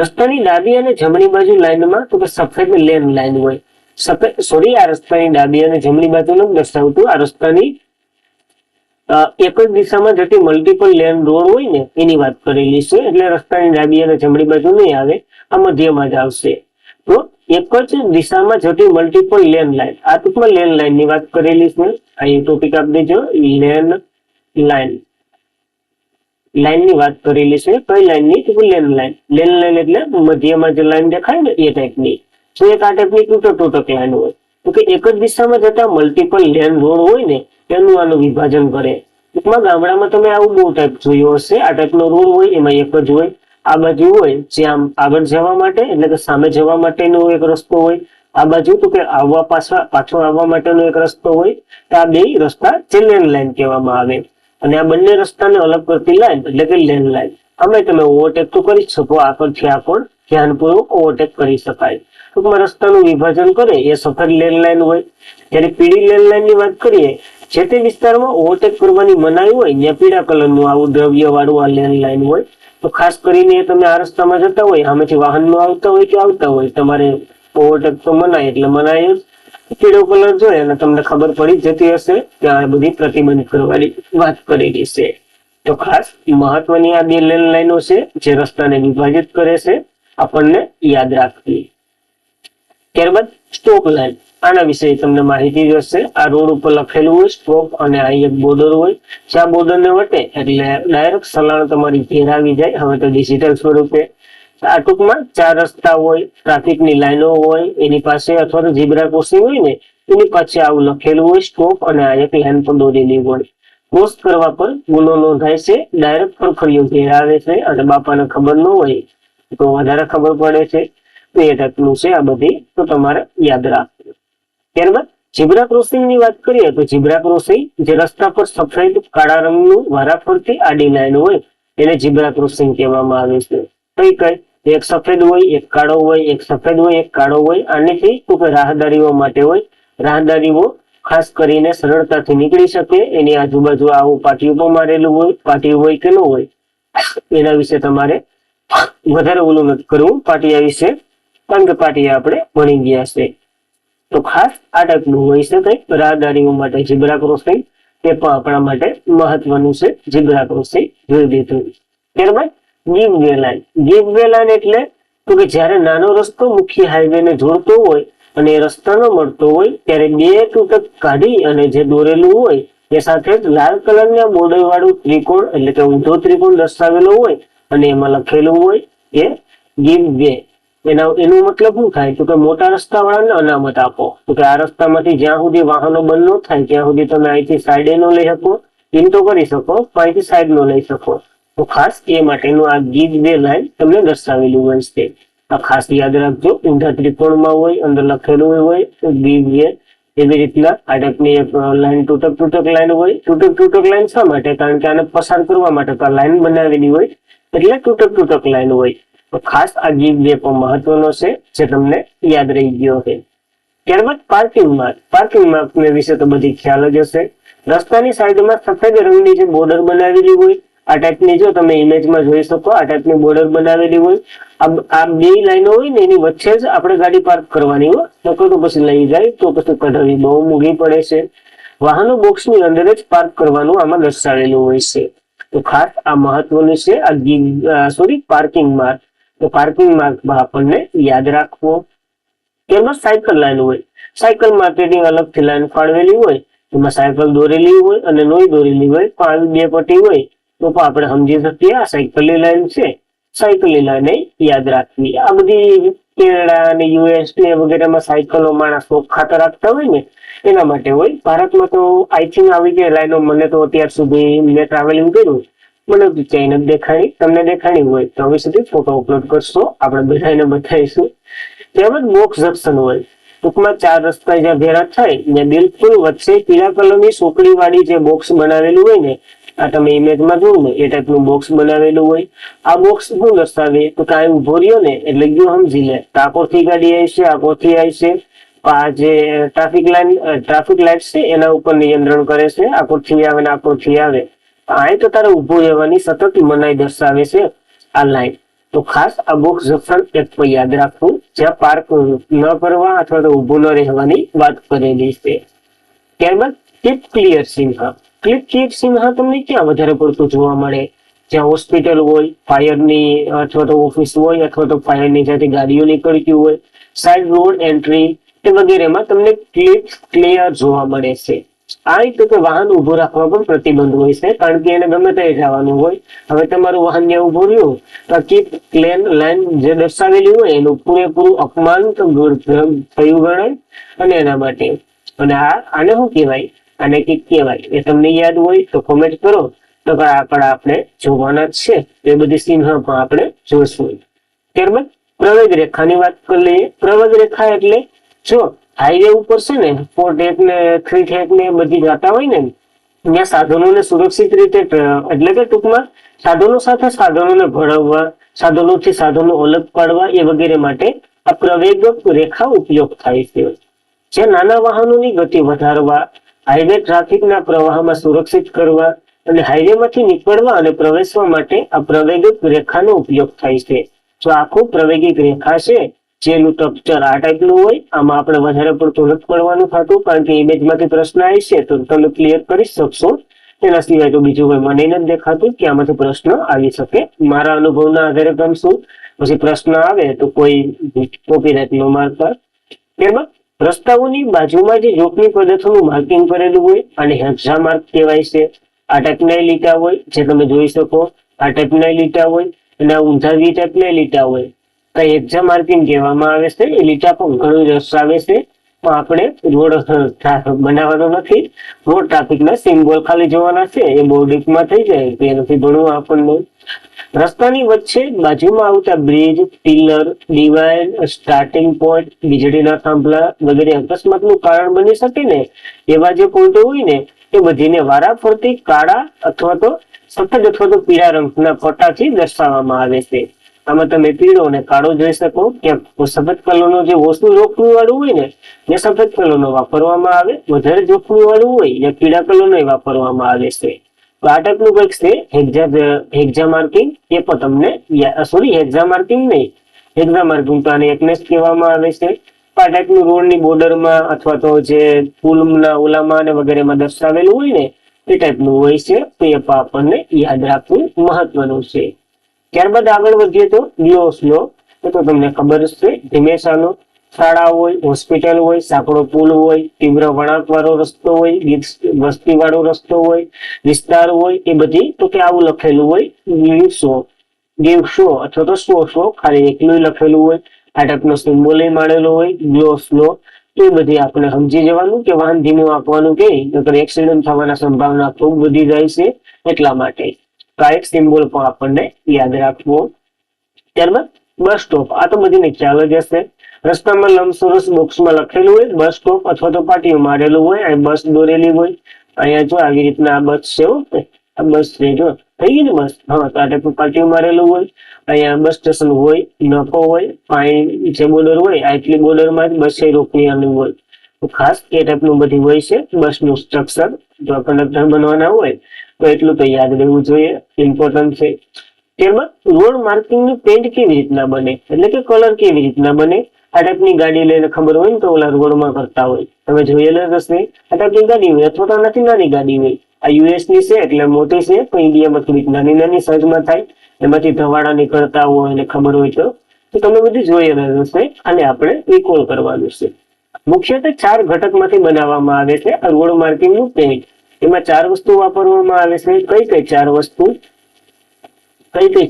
રસ્તાની ડાબી અને જમણી બાજુ લાઈનમાં તો કે સફેદ લેન લાઈન હોય. આ રસ્તાની ડાબી અને જમણી બાજુ નથી દર્શાવતું, આ રસ્તાની એક જ દિશામાં જતી મલ્ટિપલ લેન રોડ હોય ને એની વાત કરેલી છે. એટલે રસ્તાની ડાબી અને જમણી બાજુ નહીં આવે, આ મધ્યમાં જ આવશે. તો એક જ દિશામાં જતી મલ્ટિપલ લેન લાઈન, આ ટૂંકમાં લેન લાઈન ની વાત કરેલી છે. અહીં ટોપિક આપી દેજો, લેન લાઈન, લાઈન ની વાત કરેલી છે. કઈ લાઈન ની? તો લેન લાઈન. લેન લાઈન એટલે મધ્યમાં જે લાઈન દેખાય ને એ ટાઈપની. તો એક આ ટાઈપની તૂટક લાઈન હોય. તો કે એક જ દિશામાં જતા મલ્ટિપલ લેન રોડ હોય ને એનું આનું વિભાજન કરે. ટૂંકમાં ગામડામાં તમે આવું બહુ ટાઈપ જોયું હશે. આ ટાઈપનો રોડ હોય એમાં એક જ હોય, આ બાજુ હોય જે આમ આગળ જવા માટે એટલે કે સામે જવા માટેનો એક રસ્તો હોય, આ બાજુ તો કે આવવા પાછો આવવા માટેનો એક રસ્તો હોય. તો આ બે રસ્તા જે લેન લાઈન કહેવામાં આવે. અને આ બંને રસ્તાને અલગ કરતી લાઈન એટલે કે લેન લાઈન. આમે તમે ઓવરટેક તો કરી શકો, આગળથી આ પણ ધ્યાનપૂર્વક ઓવરટેક કરી શકાય. ટૂંકમાં રસ્તાનું વિભાજન કરે એ સફેદ લેન લાઈન હોય. જ્યારે પીળી લેન લાઈન ની વાત કરીએ, જે તે વિસ્તારમાં ઓવરટેક કરવાની મનાઈ હોય ત્યાં પીળા કલરનું આવું દ્રવ્ય વાળું આ લેન લાઈન હોય. તો ખાસ કરીને તમે આ રસ્તામાં જતા હોય, સામેથી વાહનો આવતા હોય કે આવતા હોય, તમારે ઓવરટેક તો મનાય એટલે મનાય જ. પીળો કલર જોઈએ અને તમને ખબર પડી જતી હશે કે આ બધી પ્રતિબંધ કરવાની વાત કરેલી છે. તો ખાસ મહત્વની આ બે લેન લાઈનો છે જે રસ્તાને વિભાજિત કરે છે, આપણને યાદ રાખવી. ત્યારબાદ સ્ટોપ લાઈન, આના વિશે તમને માહિતી હશે. આ રોડ ઉપર લખેલું હોય સ્ટોપ અને અહીં એક બોર્ડર હોય. જ્યાં બોર્ડર ને વટે એટલે ડાયરેક્ટ ચલાણ તમારી ઘેર આવી જાય, હવે તો ડિજિટલ સ્વરૂપે. આ ટૂંકમાં ચાર રસ્તા હોય, ટ્રાફિકની લાઈનો હોય એની પાસે, અથવા તો ઝીબ્રા ક્રોસિંગ હોય ને એની પાસે આવું લખેલું હોય સ્ટોપ, અને આ એક લાઈન પર દોરેલી હોય. ક્રોસ કરવા પર ગુનો નોંધાય છે, ડાયરેક્ટ ખડખડીયો ઘેર આવે છે અને બાપાને ખબર ન હોય તો વધારે ખબર પડે છે. તો એ ટાઈપનું છે આ બધી, તો તમારે યાદ રાખવું. ત્યારબાદ ઝીબ્રા ક્રોસિંગ ની વાત કરીએ તો ઝીબ્રા ક્રોસિંગ જે રસ્તા પર સફેદ કાળા રંગનું વારાફરતી આડી લાઈન હોય એને ઝીબ્રા ક્રોસિંગ કહેવામાં આવે છે. કઈ એક સફેદ હોય, એક કાળો હોય, એક સફેદ હોય, એક કાળો હોય. આનેથી તો કે રાહદારીઓ માટે હોય. રાહદારીઓ ખાસ કરીને સરળતાથી નીકળી શકે એની આજુબાજુ આવું પાટિયું પણ મારેલું હોય. પાટિયું હોય કે ન હોય એના વિશે તમારે વધારે ઓલું નથી કરવું પાટિયા વિશે, કારણ કે પાટિયા આપણે ભણી ગયા છે. તો ખાસ આ ટાઈપનું હોય છે કંઈક રાહદારીઓ માટે ઝીબ્રા ક્રોસિંગ, તે પણ આપણા માટે મહત્વનું છે. ઝીબ્રા ક્રોસિંગ જોઈ લીધું. ત્યારબાદ give way line. Give way line એટલે તો કે જ્યારે નાનો રસ્તો મુખ્ય હાઈવે ને જોડતો હોય અને એ રસ્તા ન મળતો હોય ત્યારે બે તૂટક કાઢી અને જે દોરેલું હોય એ સાથે જ લાલ કલરના બોર્ડર વાળું ત્રિકોણ એટલે કે ઊંધો ત્રિકોણ દર્શાવેલો હોય અને એમાં લખેલું હોય એ ગીવ વે. એનું મતલબ શું થાય? તો કે મોટા રસ્તા વાળાને અનામત આપો. તો કે આ રસ્તામાંથી જ્યાં સુધી વાહનો બંધ ન થાય ત્યાં સુધી તમે અહીંથી સાઈડે નો લઈ શકો, ઇન તો કરી શકો, પણ અહીંથી સાઈડ નો લઈ શકો. તો ખાસ એ માટેનું આ ગીવ વે લાઈન તમને દર્શાવેલું હોય છે. આ ખાસ યાદ રાખજો. ઊંધા ત્રિકોણમાં હોય, અંદર લખેલું હોય ગીવ વે એવી રીતના આ ટાઈપની એક લાઈન તૂટક લાઈન હોય. તૂટક લાઈન શા માટે? કારણ કે આને પસાર કરવા માટે તો લાઈન બનાવેલી હોય એટલે તૂટક લાઈન હોય. તો ખાસ આ ગીવ ગેપ મહત્વનો છે જે તમને યાદ રહી ગયો છે. ત્યારબાદ પાર્કિંગ માર્ક વિશે તો બધી ખ્યાલ જ હશે. રસ્તાની સાઈડમાં સફેદ રંગની જે બોર્ડર બનાવેલી હોય આ ટાઈપની, જો તમે ઇમેજમાં જોઈ શકો આ ટાઈપની બોર્ડર બનાવેલી હોય. આ બે લાઈનો હોય ને એની વચ્ચે જ આપણે ગાડી પાર્ક કરવાની હોય. નકર તો પછી લઈ જાય તો પછી કઢાવી બહુ મોંઘી પડે છે. વાહનો બોક્સની અંદર જ પાર્ક કરવાનું આમાં દર્શાવેલું હોય છે. તો ખાસ આ મહત્વનું છે આ પાર્કિંગ માર્ક. તો પાર્કિંગ માર્કમાં આપણને યાદ રાખવો. ત્યારબાદ સાયકલ લાઈન હોય. સાયકલ માર્કેટિંગ અલગથી લાઈન ફાળવેલી હોય, એમાં સાયકલ દોરેલી હોય અને નોઈ દોરેલી હોય, બે પટ્ટી હોય તો પણ આપણે સમજી શકીએ આ સાયકલની લાઈન છે. સાયકલની લાઈન યાદ રાખવી. આ બધી કેનેડા અને યુએસ ને વગેરેમાં સાયકલો માણસો ખાતર રાખતા હોય ને એના માટે હોય. ભારતમાં તો આઈ થિંક આવી કે લાઈનો મને તો અત્યાર સુધી મેં ટ્રાવેલિંગ કર્યું મને ક્યાંય નથી દેખાણી. તમને દેખાણી હોય તો હવે સુધી ફોટો અપલોડ કરશો, આપણે બધાને બતાવીશું. ત્યારબાદ બોક્સ જંકશન હોય. ટૂંકમાં ચાર રસ્તા જ્યાં ભેરા થાય ને બિલકુલ વચ્ચે પીળા કલરની સોકડી વાળી જે બોક્સ બનાવેલું હોય ને, આ તમે ઇમેજમાં જોયું ને એ ટાઈપનું બોક્સ બનાવેલું હોય. આ બોક્સ શું દર્શાવે તો કાંઈ ઉભો રહ્યો ને એટલે ગયો સમજી લે આકોથી ગાડી આવી છે, આકોથી આવી છે. આ જે ટ્રાફિક લાઇટ છે એના ઉપર નિયંત્રણ કરે છે. આકોથી આવે ને આકોથી આવે, અહીં તો તારે ઉભું રહેવાની સતત મનાઈ દર્શાવે છે આ લાઈન. તો ખાસ આ બોક્સ જંકશન એક યાદ રાખવું જ્યાં પાર્ક ન કરવા અથવા તો ઉભું ન રહેવાની વાત કરેલી છે. ત્યારબાદ કીપ ક્લિયર સિંહ. ક્લિયર સિંહ તમને ક્યાં વધારે પડતું જોવા મળે? જ્યાં હોસ્પિટલ હોય, ફાયરની અથવા તો ઓફિસ હોય અથવા તો ફાયરની જ્યાંથી ગાડીઓ નીકળતી હોય, સાઇડ રોડ એન્ટ્રી એ વગેરેમાં તમને ક્લિયર જોવા મળે છે. આ રીતે કે વાહન ઉભું રાખવા પણ પ્રતિબંધ હોય છે, કારણ કે એને ગમે તે જવાનું હોય. હવે તમારું વાહન ત્યાં ઉભું રહ્યું તો કીપ ક્લિયર લાઈન જે દર્શાવેલી હોય એનું પૂરેપૂરું અપમાન થયું ગણાય અને એના માટે. અને આને શું કહેવાય? આને કીપ કહેવાય. એ તમને યાદ હોય તો કોમેન્ટ કરો. તો આપણે જોવાના જ છે એ બધી સિંહ પણ આપણે જોઈશું. ત્યારબાદ પ્રવેગ રેખાની વાત કરી લઈએ. પ્રવેગ રેખા એટલે જો હાઈવે ઉપર છે ને 4 ને 3 ને બધી જતા હોય ને ત્યાં સાધનોને સુરક્ષિત રીતે એટલે કે ટૂંકમાં સાધનો સાથે સાધનોને ભળવવા, સાધનોથી સાધનો અલગ પાડવા એ વગેરે માટે આ પ્રવેગ રેખા ઉપયોગ થાય છે. જે નાના વાહનોની ગતિ વધારવા, હાઈવે ટ્રાફિકના પ્રવાહમાં સુરક્ષિત કરવા અને હાઈવેમાંથી નીકળવા અને પ્રવેશવા માટે આ પ્રવેગક રેખાનો ઉપયોગ થાય છે. જો આખું પ્રવેગિક રેખા છે જેનું સ્ટ્રક્ચર આ ટાઈપનું હોય, આમાં આપણે વધારે પડતું નથી પડવાનું થતું કારણ કે ઇમેજમાંથી પ્રશ્ન આવે છે તો તમે ક્લિયર કરી શકશો. એના સિવાય તો બીજું કોઈ મને નથી દેખાતું કે આમાંથી પ્રશ્ન આવી શકે. મારા અનુભવના આધારે કરશું, પછી પ્રશ્ન આવે તો કોઈ કોપીરાઈટ ન મારતા. ત્યારબાદ રસ્તાઓની બાજુમાં જે જોખમી પદાર્થોનું માર્કિંગ કરેલું હોય અને હેક્ઝા માર્ક કહેવાય છે. આ ટાઈપના લીટા હોય જે તમે જોઈ શકો, આ ટાઈપના લીટા હોય અને ઊંધા ટાઈપના લીટા હોય. હેક્ઝા માર્કિંગ કહેવામાં આવે છે. એ લીટા પણ ઘણું દર્શાવે છે. આપણે રોડ બનાવવાનો નથી, રોડ ટ્રાફિકના સિમ્બોલ ખાલી જોવાના છે. એ બહુ ડીપમાં થઈ જાય તો એનાથી ઘણું આપણને. રસ્તાની વચ્ચે બાજુમાં આવતા bridge, pillar, divide, starting point, વીજળીના થાંભલા વગેરે અકસ્માતનું કારણ બની શકે ને એવા જે પોઈન્ટો હોય ને એ બધીને વારાફરતી કાળા અથવા તો સફેદ અથવા તો પીળા રંગના પટ્ટાથી દર્શાવવામાં આવે છે. આમાં તમે પીળો અને કાળો જોઈ શકો. કે સફેદ કલરનો જે ઓછું જોખમી વાળું હોય ને એ સફેદ કલરનો વાપરવામાં આવે, વધારે જોખમી વાળું હોય એ પીળા કલરનો વાપરવામાં આવે છે. તો આ ટાઈપનું કંઈક છે હેક્ઝા માર્કિંગ. એ પણ તમને હેક્ઝા માર્કિંગ નહીં, હેક્ઝા માર્કિંગ તો આને એકનેસ કહેવામાં આવે છે. આ ટાઈપનું રોડની બોર્ડરમાં અથવા તો જે પુલના ઓલામાં અને વગેરેમાં દર્શાવેલું હોય ને એ ટાઈપનું હોય છે. તો એ પણ આપણને યાદ રાખવું મહત્વનું છે. ત્યારબાદ આગળ વધીએ તો ગ્લો સ્લો. તો તમને ખબર જ છે ધીમે ચાલો. શાળા હોય, હોસ્પિટલ હોય, સાંકડો પુલ હોય, તીવ્ર વળાંક વાળો રસ્તો હોય, વસ્તી વાળો રસ્તો હોય, વિસ્તાર હોય, એ બધી તો કે આવું લખેલું હોય ગીવ શો અથવા તો શો ખાલી એકલું લખેલું હોય. આ ટાઈપનો સિમ્બોલ મારેલો હોય ગ્લો સ્લો. તો એ બધી આપણે સમજી જવાનું કે વાહન ધીમું આપવાનું કે નકર એક્સિડન્ટ થવાના સંભાવના ખૂબ વધી જાય છે એટલા માટે. તો આ એક સિમ્બોલ પણ આપણને યાદ રાખવો. ત્યારબાદ બસ સ્ટોપ. આ તો બધીને ખ્યાલ જ હશે. રસ્તામાં લંબચોરસ બોક્સમાં લખેલું હોય બસ સ્ટોપ અથવા તો પાટીઓ મારેલું હોય, અહીં બસ દોરેલી હોય, અહીંયા જો આવી રીતના આ બસ છે, આ બસ છે, જો થઈ ગઈ ને બસ, હા તો આ ટાઈપનું પાટીઓ મારેલું હોય, અહીંયા બસ સ્ટેશન હોય, નફો હોય, પાણી જે બોર્ડર હોય આટલી બોર્ડરમાં જ બસ રોકવાની હોય. તો ખાસ એ ટાઈપનું બધી હોય છે બસનું સ્ટ્રક્ચર. જો કંડક્ટર બનવાના હોય તો એટલું તો યાદ રહેવું જોઈએ, ઇમ્પોર્ટન્ટ છે. ત્યારબાદ રોડ માર્કિંગની પેન્ટ કેવી રીતના બને, એટલે કે કલર કેવી રીતના બને. આ ટાઈપની ગાડી લઈને ખબર હોય ને તો ઓલા રોડમાં કરતા હોય, તમે જોયેલા જ હશે. આ ટાઈપની ગાડી હોય અથવા તો આનાથી નાની ગાડી હોય. આ યુએસ ની છે એટલે મોટી છે, તો ઇન્ડિયામાં થોડીક નાની નાની સાઈઝમાં થાય, એમાંથી ધવાડા નીકળતા હોય અને ખબર હોય તો તમે બધું જોયેલા જ હશે. અને આપણે રિકોલ કરવાનું છે. મુખ્યત્વે 4 ઘટકમાંથી બનાવવામાં આવે છે આ રોડ માર્કિંગનું પેન્ટ. એમાં 4 વસ્તુ વાપરવામાં આવે છે. કઈ કઈ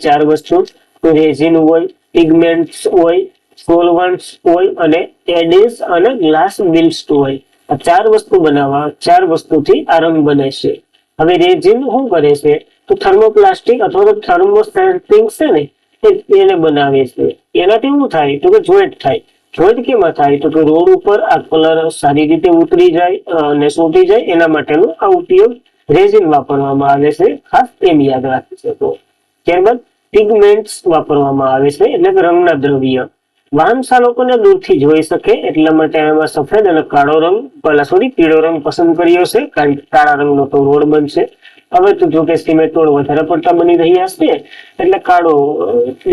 4 વસ્તુ? રેઝિન હોય, પિગમેન્ટ્સ હોય, સોલવન્ટ્સ હોય અને એડિસ અને ગ્લાસ બિલ્સ હોય. આ 4 વસ્તુ બનાવવા, 4 વસ્તુથી આ રંગ બને છે. હવે રેઝિન શું કરે છે તો થર્મોપ્લાસ્ટિક અથવા તો થર્મોસેન્સિંગ છે ને એને બનાવે છે. એનાથી શું થાય તો કે જોઈન્ટ થાય. જોઈન્ટ કેમાં થાય તો કે રોડ ઉપર આ કલર સારી રીતે ઉતરી જાય અને સોટી જાય, એના માટેનો આ ઉપયોગ રેઝિન વાપરવામાં આવે છે. ખાસ એમ યાદ રાખી શકો. ત્યારબાદ પિગમેન્ટ્સ વાપરવામાં આવે છે, એટલે કે રંગના દ્રવ્ય. વાહન ચાલકોને દૂરથી જોઈ શકે એટલા માટે એમાં સફેદ અને કાળો રંગ, પીળો રંગ પસંદ કર્યો છે, કારણ કે કાળા રંગનો તો રોડ બનશે. હવે તો જો કે સિમેન્ટ રોડ વધારે પડતા બની રહ્યા છે એટલે કાળો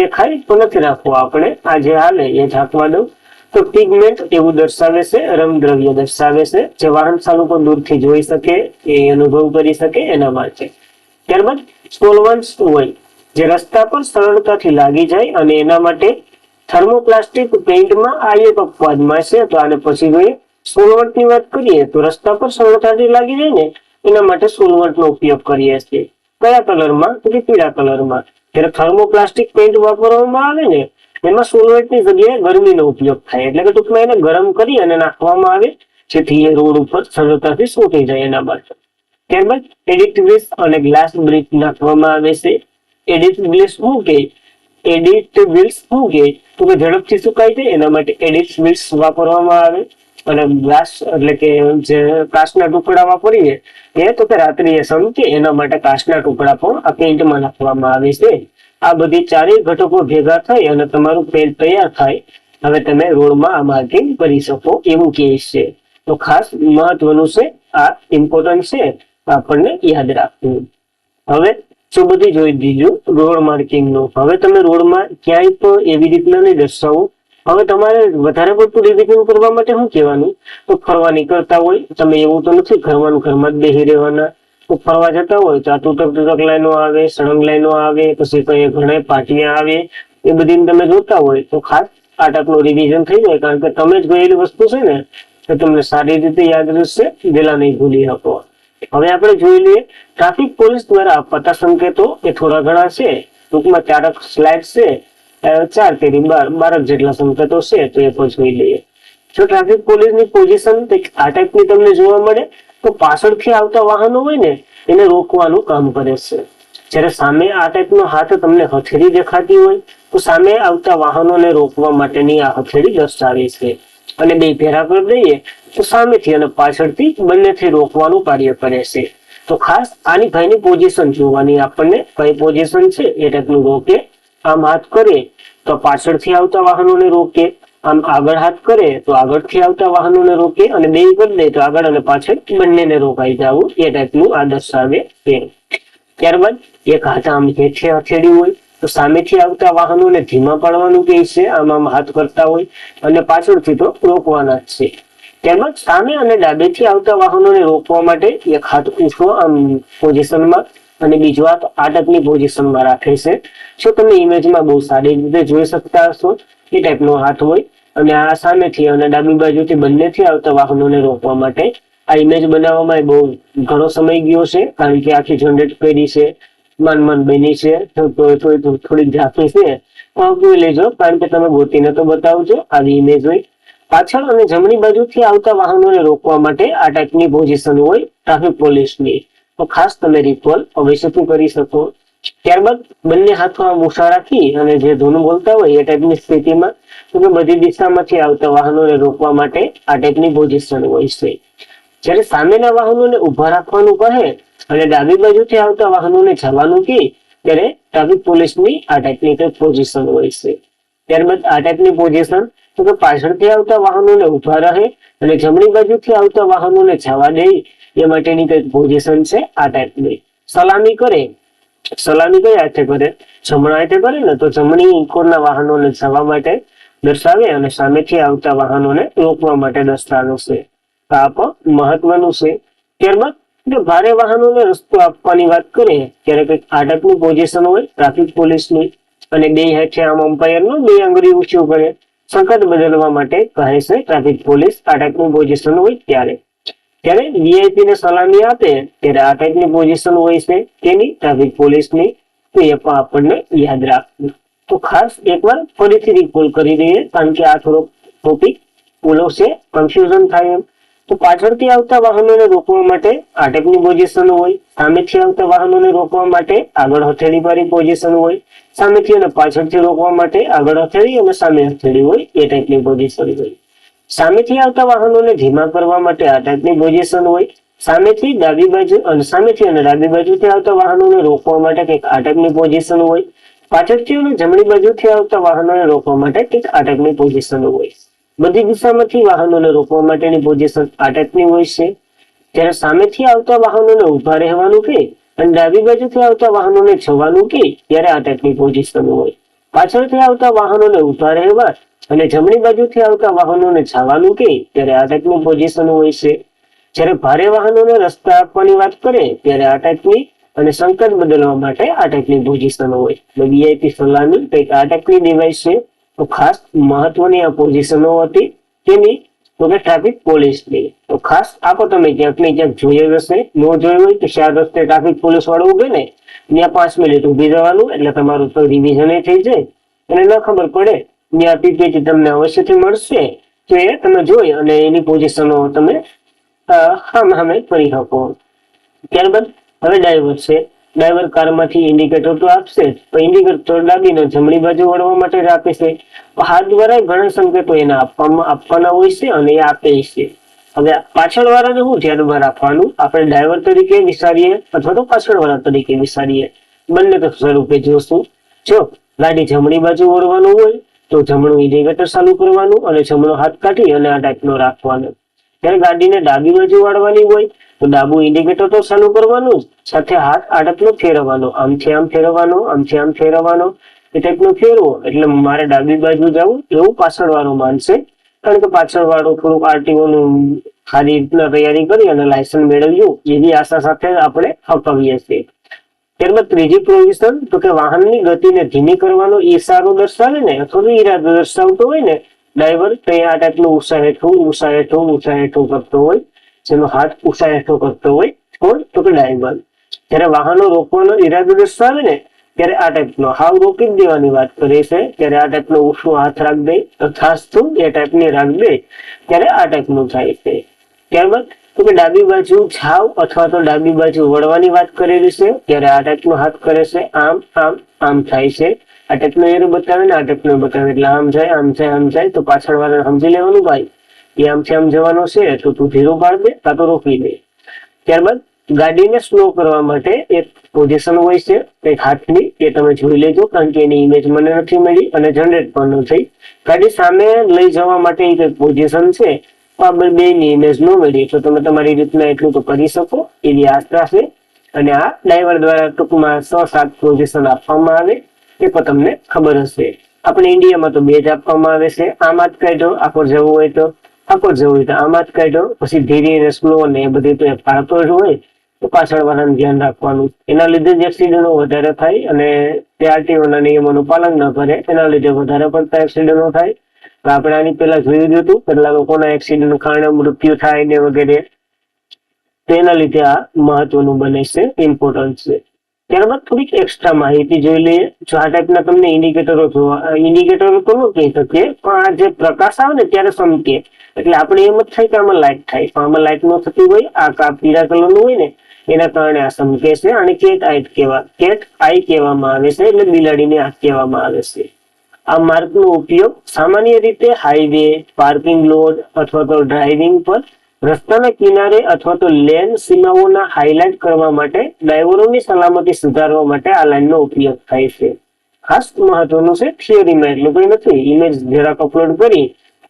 દેખાય તો નથી રાખવો આપણે, આ જે હાલે એ ઢાંકવા દઉં. તો પિગમેન્ટ એવું દર્શાવે છે, રંગ દ્રવ્ય દર્શાવે છે, જે વાહન ચાલકો દૂરથી જોઈ શકે, એ અનુભવ કરી શકે એના માટે. ત્યારબાદ સોલવન્ટ્સ હોય, જે રસ્તા પર સરળતાથી લાગી જાય અને એના માટે થર્મોપ્લાસ્ટિક પેઇન્ટમાં આ એક અપવાદમાં છે. તો આને પછી જોઈએ. સોલવન્ટની વાત કરીએ તો રસ્તા પર સરળતાથી લાગી જાય ને એના માટે સોલવન્ટનો ઉપયોગ કરીએ છીએ. કયા કલરમાં? તો કે પીળા કલરમાં. જ્યારે થર્મોપ્લાસ્ટિક પેઇન્ટ વાપરવામાં આવે ને એમાં સોલવન્ટની જગ્યાએ ગરમીનો ઉપયોગ થાય, એટલે કે ટૂંકમાં એને ગરમ કરી અને નાખવામાં આવે જેથી એ રોડ ઉપર સરળતાથી સોટી જાય એના માટે. ત્યારબાદ એડિટિવ્સ અને ગ્લાસ બ્રિક નાખવામાં આવે છે. એડિટિવ્સ શું કે તો કે ઝડપથી સુકાય છે એના માટે એડિટિવ્સ વાપરવામાં આવે. અને ગ્લાસ એટલે કે જે કાચના ટુકડા વાપરીએ એ તો કે રાત્રિએ સમકે એના માટે કાચના ટુકડા પણ આ પેઇન્ટમાં નાખવામાં આવે છે. આ બધી 4 ઘટકો ભેગા થઈ અને તમારું પેન્ટ તૈયાર થાય. હવે તમે રોડમાં આ માર્કિંગ કરી શકો એવું કેસ છે. તો ખાસ મહત્વનું છે, આ ઇમ્પોર્ટન્ટ છે, આપણને યાદ રાખવું. હવે શું બધી જોઈ દીધું રોડ માર્કિંગનું. હવે તમે રોડમાં ક્યાંય પણ એવી રીતના નહીં દર્શાવો. હવે તમારે વધારે પડતું રિવિઝન કરવા માટે શું કહેવાનું તો ફરવા નીકળતા હોય તમે, એવું તો નથી ઘરમાં જ બેસી રહેવાના. તો ફરવા જતા હોય તો આ તૂટક લાઈનો આવે, સળંગ લાઈનો આવે, પછી કઈ ઘણા પાટિયા આવે, એ બધી તમે જોતા હોય તો ખાસ આ ટાઈપનું રિવિઝન થઈ જાય, કારણ કે તમે જ ગયેલી વસ્તુ છે ને તો તમને સારી રીતે યાદ રહેશે, વેલા નહીં ભૂલી શકો. હવે આપણે જોઈ લઈએ ટ્રાફિક પોલીસ દ્વારા આપતા સંકેતો એ થોડા ઘણા છે. ટૂંકમાં 4 સ્લાઇડ છે, 4 તેરી 12 જેટલા સંકેતો છે, તો એ પણ જોઈ લઈએ. જો ટ્રાફિક પોલીસની પોઝિશન આ ટાઈપની તમને જોવા મળે તો પાછળથી આવતા વાહનો હોય ને એને રોકવાનું કામ કરે છે. જ્યારે સામે આ ટાઈપનો હાથ તમને હથેળી દેખાતી હોય તો સામે આવતા વાહનોને રોકવા માટેની આ હથેળી દર્શાવે છે. અને 2 ભેરા કરી દઈએ તો સામેથી અને પાછળથી બંનેથી રોકવાનું કાર્ય કરે છે. તો ખાસ આની ભાઈની પોઝિશન જોવાની, આપણને કઈ પોઝિશન છે એ ટાઈપનું રોકે. આમ હાથ કરે તો પાછળથી આવતા વાહનોને રોકે, આમ આગળ હાથ કરે તો આગળથી આવતા વાહનોને રોકે, અને 2 કરી દે તો આગળ અને પાછળ બંનેને રોકાઈ જવું, એ ટાઈપનું આ દર્શાવે છે. ત્યારબાદ એક હાથ આમ હેઠે હથેળી હોય તો સામેથી આવતા વાહનોને ધીમા પાડવાનું કહે છે, આમ હાથ કરતા હોય, અને પાછળથી તો રોકવાના જ છે. ત્યારબાદ સામે અને ડાબેથી આવતા વાહનોને રોકવા માટે એક હાથ ઊંચો આમ પોઝિશનમાં અને બીજો હાથ આ ટાઈપની પોઝિશનમાં રાખે છે. જો તમે ઇમેજમાં બહુ સારી રીતે જોઈ શકતા હશો એ ટાઈપનો હાથ હોય, અને આ સામેથી અને ડાબી બાજુથી બંનેથી આવતા વાહનોને રોકવા માટે આ ઇમેજ બનાવવામાં બહુ ઘણો સમય ગયો છે, કારણ કે આખી જનરેટ કરી છે, માન બની છે, થોડીક ઝાંખી છે, જોઈ લેજો, કારણ કે તમે ગોતીને તો બતાવજો. આવી ઇમેજ હોય. પાછળ અને જમણી બાજુથી આવતા વાહનોને રોકવા માટે આ ટાઈપની પોઝિશન હોય ટ્રાફિક પોલીસની. તો ખાસ તમે રિકોલ અવશ્યથી કરી શકો. ત્યારબાદ બંને હાથો આમ ઊંચા રાખી અને જે ધૂન બોલતા હોય એ ટાઈપની સ્થિતિમાં તો બધી દિશામાંથી આવતા વાહનોને રોકવા માટે આ ટાઈપની પોઝિશન હોય છે. જ્યારે સામેના વાહનોને ઉભા રાખવાનું કહે અને ડાબી બાજુથી આવતા વાહનોને જવાનું કહે ત્યારે ટ્રાફિક પોલીસની આ ટાઈપની કંઈક પોઝિશન હોય છે. ત્યારબાદ આ ટાઈપની પોઝિશન તો કે પાછળથી આવતા વાહનોને ઉભા રહે અને જમણી બાજુથી આવતા વાહનોને જવા દે એ માટેની કંઈક પોઝિશન છે આ ટાઈપની. સલામી કરે, સલામી કઈ હાથે કરે? જમણા હાથે કરે ને તો જમણી કોરના વાહનોને જવા માટે દર્શાવે અને સામેથી આવતા વાહનોને રોકવા માટે દર્શાવે છે. આ પણ મહત્વનું છે. ત્યારબાદ ભારે વાહનોને રસ્તો આપવાની વાત કરે ત્યારે કંઈક આ ટાઈપની પોઝિશન હોય ટ્રાફિક પોલીસની અને બે હાથે આમ અમ્પાયરનો બે આંગળી ઊંચું કરે સંકટ બદલવા માટે કહે છે ટ્રાફિક પોલીસ. આ ટાઈપની પોઝિશન હોય ત્યારે વીઆઈપી ને સલામી આપે ત્યારે આ ટાઈપની પોઝિશન હોય છે તેની ટ્રાફિક પોલીસની. તો એ પણ આપણને યાદ રાખવું. તો ખાસ એકવાર ફરીથી રિકોલ કરી દઈએ કારણ કે આ થોડોક ટોપિક ઓલો છે, કન્ફ્યુઝન થાય એમ. તો પાછળથી આવતા વાહનોને રોકવા માટે આ ટાઈપની પોઝિશન હોય, સામેથી આવતા વાહનોને રોકવા માટે આગળ હથેળી વાળી પોઝિશન હોય, સામેથી અને પાછળથી રોકવા માટે આગળ હથેળી અને સામે હથેળી હોય એ ટાઈપની પોઝિશન હોય. સામેથી આવતા વાહનોને ધીમા કરવા માટે આ ટાઈપની પોઝિશન હોય, સામેથી ડાબી બાજુ અને સામેથી અને ડાબી બાજુથી આવતા વાહનોને રોકવા માટે કંઈક આ ટાઈપની પોઝિશન હોય, પાછળથી અને જમણી બાજુથી આવતા વાહનોને રોકવા માટે કંઈક આ ટાઈપની પોઝિશન હોય. બધી દિશામાંથી વાહનોને રોકવા માટેની પોઝિશન આ ટાઈપની હોય છે. જ્યારે સામેથી આવતા વાહનોને ઉભા રહેવાનું કે અને ડાબી બાજુથી આવતા વાહનોને જવાનું કે ત્યારે આ ટાઈપની પોઝિશન હોય. પાછળથી આવતા વાહનોને ઉભા રહેવા અને જમણી બાજુથી આવતા વાહનોને જવાનું કે ત્યારે આ ટાઈપની પોઝિશન હોય છે. જ્યારે ભારે વાહનોને રસ્તા આપવાની વાત કરે ત્યારે આ ટાઈપની અને સંકટ બદલવા માટે આ ટાઈપની પોઝિશન હોય. વીઆઈપી સલામી કંઈક આ ટાઈપની ડિવાઇસ છે. તો ખાસ મહત્વની આ પોઝિશનો હતી તેની તો કે ટ્રાફિક પોલીસની. તો ખાસ આપો તમે ક્યાંક ને ક્યાંક જોઈએ હશે, ન જોયું હોય તો 4 રસ્તે ટ્રાફિક પોલીસ વાળું ઉભે ને ત્યાં 5 મિનિટ ઉભી રહેવાનું એટલે તમારું તો રિવિઝન થઈ જાય અને ન ખબર પડે ત્યાં પીપીટી તમને અવશ્યથી મળશે તો એ તમે જોઈ અને એની પોઝિશનો તમે સામે કરી શકો. ત્યારબાદ હવે ડ્રાઈવર છે. ડ્રાઈવર કારમાંથી ઇન્ડિકેટર તો આપશે તો ઇન્ડિકેટર દાબીને જમણી બાજુ વળવા માટે જ આપે છે. હાથ દ્વારા ઘણા સંકેતો એને આપવાના હોય છે અને એ આપે છે. હવે પાછળ વાળાને શું ધ્યાનમાં રાખવાનું? આપણે ડ્રાઈવર તરીકે વિચારીએ અથવા તો પાછળ વાળા તરીકે વિચારીએ, બંને તો સ્વરૂપે જોશું. જો ગાડી જમણી બાજુ વળવાનું હોય તો જમણું ઇન્ડિકેટર ચાલુ કરવાનું અને જમણો હાથ કાઢી અને આ ટાઈપનો રાખવાનો. ત્યારે ગાડીને ડાબી બાજુ વાળવાની હોય તો ડાબુ ઇન્ડિકેટર તો ચાલુ કરવાનું સાથે હાથ આ ટાઈપનો ફેરવવાનો, આમથી આમ ફેરવવાનો, આમથી આમ ફેરવવાનો, એ ટાઈપનો ફેરવો એટલે મારે ડાબી બાજુ જવું એવું પાછળ વાળો માનશે. કારણ કે પાછળ વાળો થોડુંક આરટીઓ નું સારી રીતના તૈયારી કરી અને લાયસન્સ મેળવ્યું એવી આશા સાથે આપણે હકાવીએ છીએ. ત્યારબાદ ત્રીજી પોઝિશન તો કે વાહનની ગતિને ધીમી કરવાનો ઈશારો દર્શાવે ને અથવા તો ઈરાદો દર્શાવતો હોય ને ડ્રાઈવર તો આ ટાઈપનો ઊંચા હેઠું કરતો હોય, જેનો હાથ ઊંચા હેઠો કરતો હોય કોણ? તો કે ડ્રાઈવર. જ્યારે વાહનો રોકવાનો ઈરાદો દર્શાવે ને ત્યારે આ ટાઈપનો હાવ રોકી જ દેવાની વાત કરે છે ત્યારે આ ટાઈપનો ઊંચો હાથ રાખ દે અથવા એ ટાઈપની રાખ દે ત્યારે આ ટાઈપનું થાય છે. ત્યારબાદ તો કે ડાબી બાજુ જાવ અથવા તો ડાબી બાજુ વળવાની વાત કરેલી છે ત્યારે આ ટાઈપનો હાથ કરે છે, આમ આમ આમ થાય છે. આ ટાઈપનો એરો બતાવે ને આ ટાઈપનો બતાવે એટલે આમ જાય આમ જાય આમ જાય તો પાછળ વાળા સમજી લેવાનું ભાઈ એ આમથી આમ જવાનો છે તો તું ધીરો પાડ દે કાં તો રોકી દે. ત્યારબાદ ગાડીને સ્લો કરવા માટે એક પોઝિશન હોય છે એક હાથની, એ તમે જોઈ લેજો કારણ કે એની ઇમેજ મને નથી મળી અને જનરેટ પણ ન થઈ. ગાડી સામે લઈ જવા માટે એક પોઝિશન છે, બેની ઇમેજ ન મળી તો તમે તમારી રીતના એટલું તો કરી શકો એવી આશા છે. અને આ ડ્રાઈવર દ્વારા ટૂંકમાં 6-7 પોઝિશન આપવામાં આવે એ પણ તમને ખબર હશે. આપણે ઇન્ડિયામાં તો 2 જ આપવામાં આવે છે, આમ જ કાઢો આખો જવું હોય તો આખો જવું હોય તો આમ જ કાઢો, પછી ધીરે અને સ્લો ને એ બધી તો પાડતો જ હોય તો પાછળ વાળાનું ધ્યાન રાખવાનું. એના લીધે જ એક્સિડન્ટો વધારે થાય અને તે આરટીઓના નિયમોનું પાલન ન કરે એના લીધે વધારે પડતા એક્સિડન્ટો થાય. આપણે આની પહેલા જોયું હતું કેટલા લોકોના એક્સિડન્ટ કારણે મૃત્યુ થાય ને વગેરે, તેના લીધે આ મહત્વનું બને છે, ઇમ્પોર્ટન્ટ છે. ત્યારબાદ થોડીક એક્સ્ટ્રા માહિતી જોઈ લઈએ. જો આ ટાઈપના તમને ઇન્ડિકેટરો જોવા, ઇન્ડિકેટરો તો ન કહી શકીએ પણ આ જે પ્રકાશ આવે ને ત્યારે સમકે એટલે આપણે એમ જ થાય કે આમાં લાઇટ થાય પણ આમાં લાઇટ ન થતી હોય. આ પીળા કલરનું હોય ને એના કારણે આ સમકે છે અને કેટ આઈ કહેવામાં આવે છે, એટલે બિલાડીની આંખ કહેવામાં આવે છે. આ માર્કનો ઉપયોગ સામાન્ય રીતે હાઈવે, પાર્કિંગ લોટ અથવા તો ડ્રાઇવિંગ પર, રસ્તાના કિનારે અથવા તો લેન સીમાઓના હાઇલાઇટ કરવા માટે, ડ્રાઈવરોની સલામતી સુધારવા માટે આ લાઇનનો ઉપયોગ થાય છે. ખાસ મહત્વનું છે થિયરીમાં એટલું કંઈ નથી. ઇમેજ જરાક અપલોડ કરી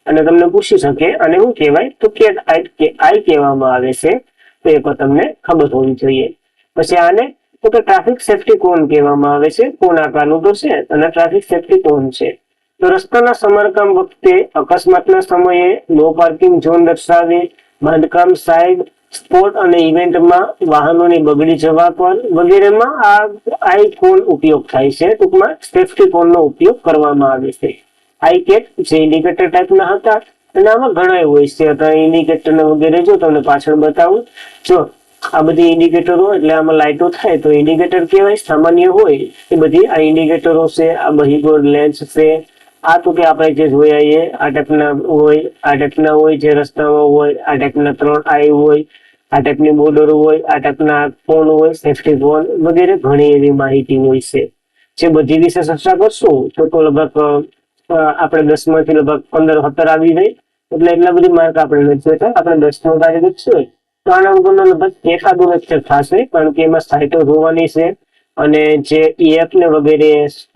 અને તમને પૂછી શકે અને શું કહેવાય તો કેટ આઈ કહેવામાં આવે છે, તો એ પણ તમને ખબર હોવી જોઈએ. પછી આને તો ટ્રાફિક સેફ્ટી કોન કહેવામાં આવે છે. કોન આકારનું તો છે અને ટ્રાફિક સેફ્ટી કોન છે. તો રસ્તાના સમારકામ વખતે, અકસ્માતના સમયે, નો પાર્કિંગ ઝોન દર્શાવે, બાંધકામ સાઇડ, સ્પોર્ટ અને ઇવેન્ટમાં વાહનોની બગડી જવા પર વગેરેમાં આ આઈ કોન ઉપયોગ થાય છે. ટૂંકમાં સેફ્ટી કોનનો ઉપયોગ કરવામાં આવે છે. આઈ કેટ જે ઇન્ડિકેટર ટાઈપના હતા અને આમાં ઘણા હોય છે. અત્યારે ઇન્ડિકેટર વગેરે જો તમને પાછળ બતાવું, જો આ બધી ઇન્ડિકેટરો એટલે આમાં લાઇટો થાય તો ઇન્ડિકેટર કહેવાય. સામાન્ય હોય એ બધી આ ઇન્ડિકેટરો છે. આ બહીગોળ લેન્સ છે. આ તો કે આપણે જે જોયા આ ટાઈપના હોય જે રસ્તામાં હોય. આ ટાઈપના 3 આઈ હોય, આ ટાઈપની બોર્ડર હોય, આ ટાઈપના કોન હોય, સેફ્ટી કોન વગેરે ઘણી એવી માહિતી હોય છે. જે બધી વિશે ચર્ચા કરશું તો લગભગ આપણે 10 માંથી લગભગ 15-17 આવી જાય. એટલે એટલા બધી માર્ક આપણે નથી જોતા. આપણે 10નો ટાર્ગેટ છે તો આના વગરનો લગભગ એકાદો લેક્ચર થશે, કારણ કે એમાં સાઇટો જોવાની છે અને જે EF ને વગેરે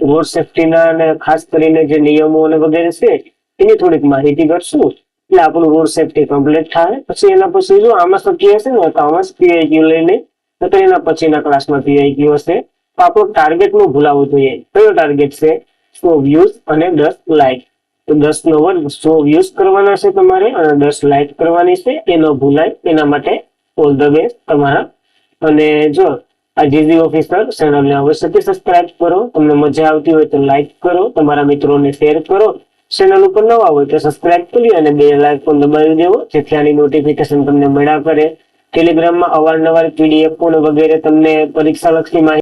રોડ સેફ્ટીના અને ખાસ કરીને જે નિયમો અને વગેરે છે એની થોડીક માહિતી કરશું, એટલે આપણું રોડ સેફ્ટી કમ્પ્લીટ થાય. પછી એના પછી જો આમાં શક્ય હશે ને તો આમાં PIQ લઈને તો એના પછીના ક્લાસમાં PIQ હશે. તો આપણો ટાર્ગેટ નું ભૂલાવવું જોઈએ. કયો ટાર્ગેટ છે? 100 વ્યૂઝ અને 10 લાઈક. તો 10 નો વર્ગ 100 વ્યૂઝ કરવાના છે તમારે અને 10 લાઈક કરવાની છે. એ ન ભૂલાય એના માટે ઓલ ધ બેસ્ટ તમારા. અને જો આ જીજી ઓફિસર ચેનલને અવશ્યથી સબસ્ક્રાઇબ કરો. તમને મજા આવતી હોય તો લાઈક કરો, તમારા મિત્રોને શેર કરો. ચેનલ ઉપર નવા હોય તો સબસ્ક્રાઇબ કરી અને 2 લાઈક પણ દબાવી દેવો, જેથી આની નોટિફિકેશન તમને મળ્યા કરે. ટેલિગ્રામમાં અવારનવાર PDF વગેરે તમને પરીક્ષા લક્ષી માહિતી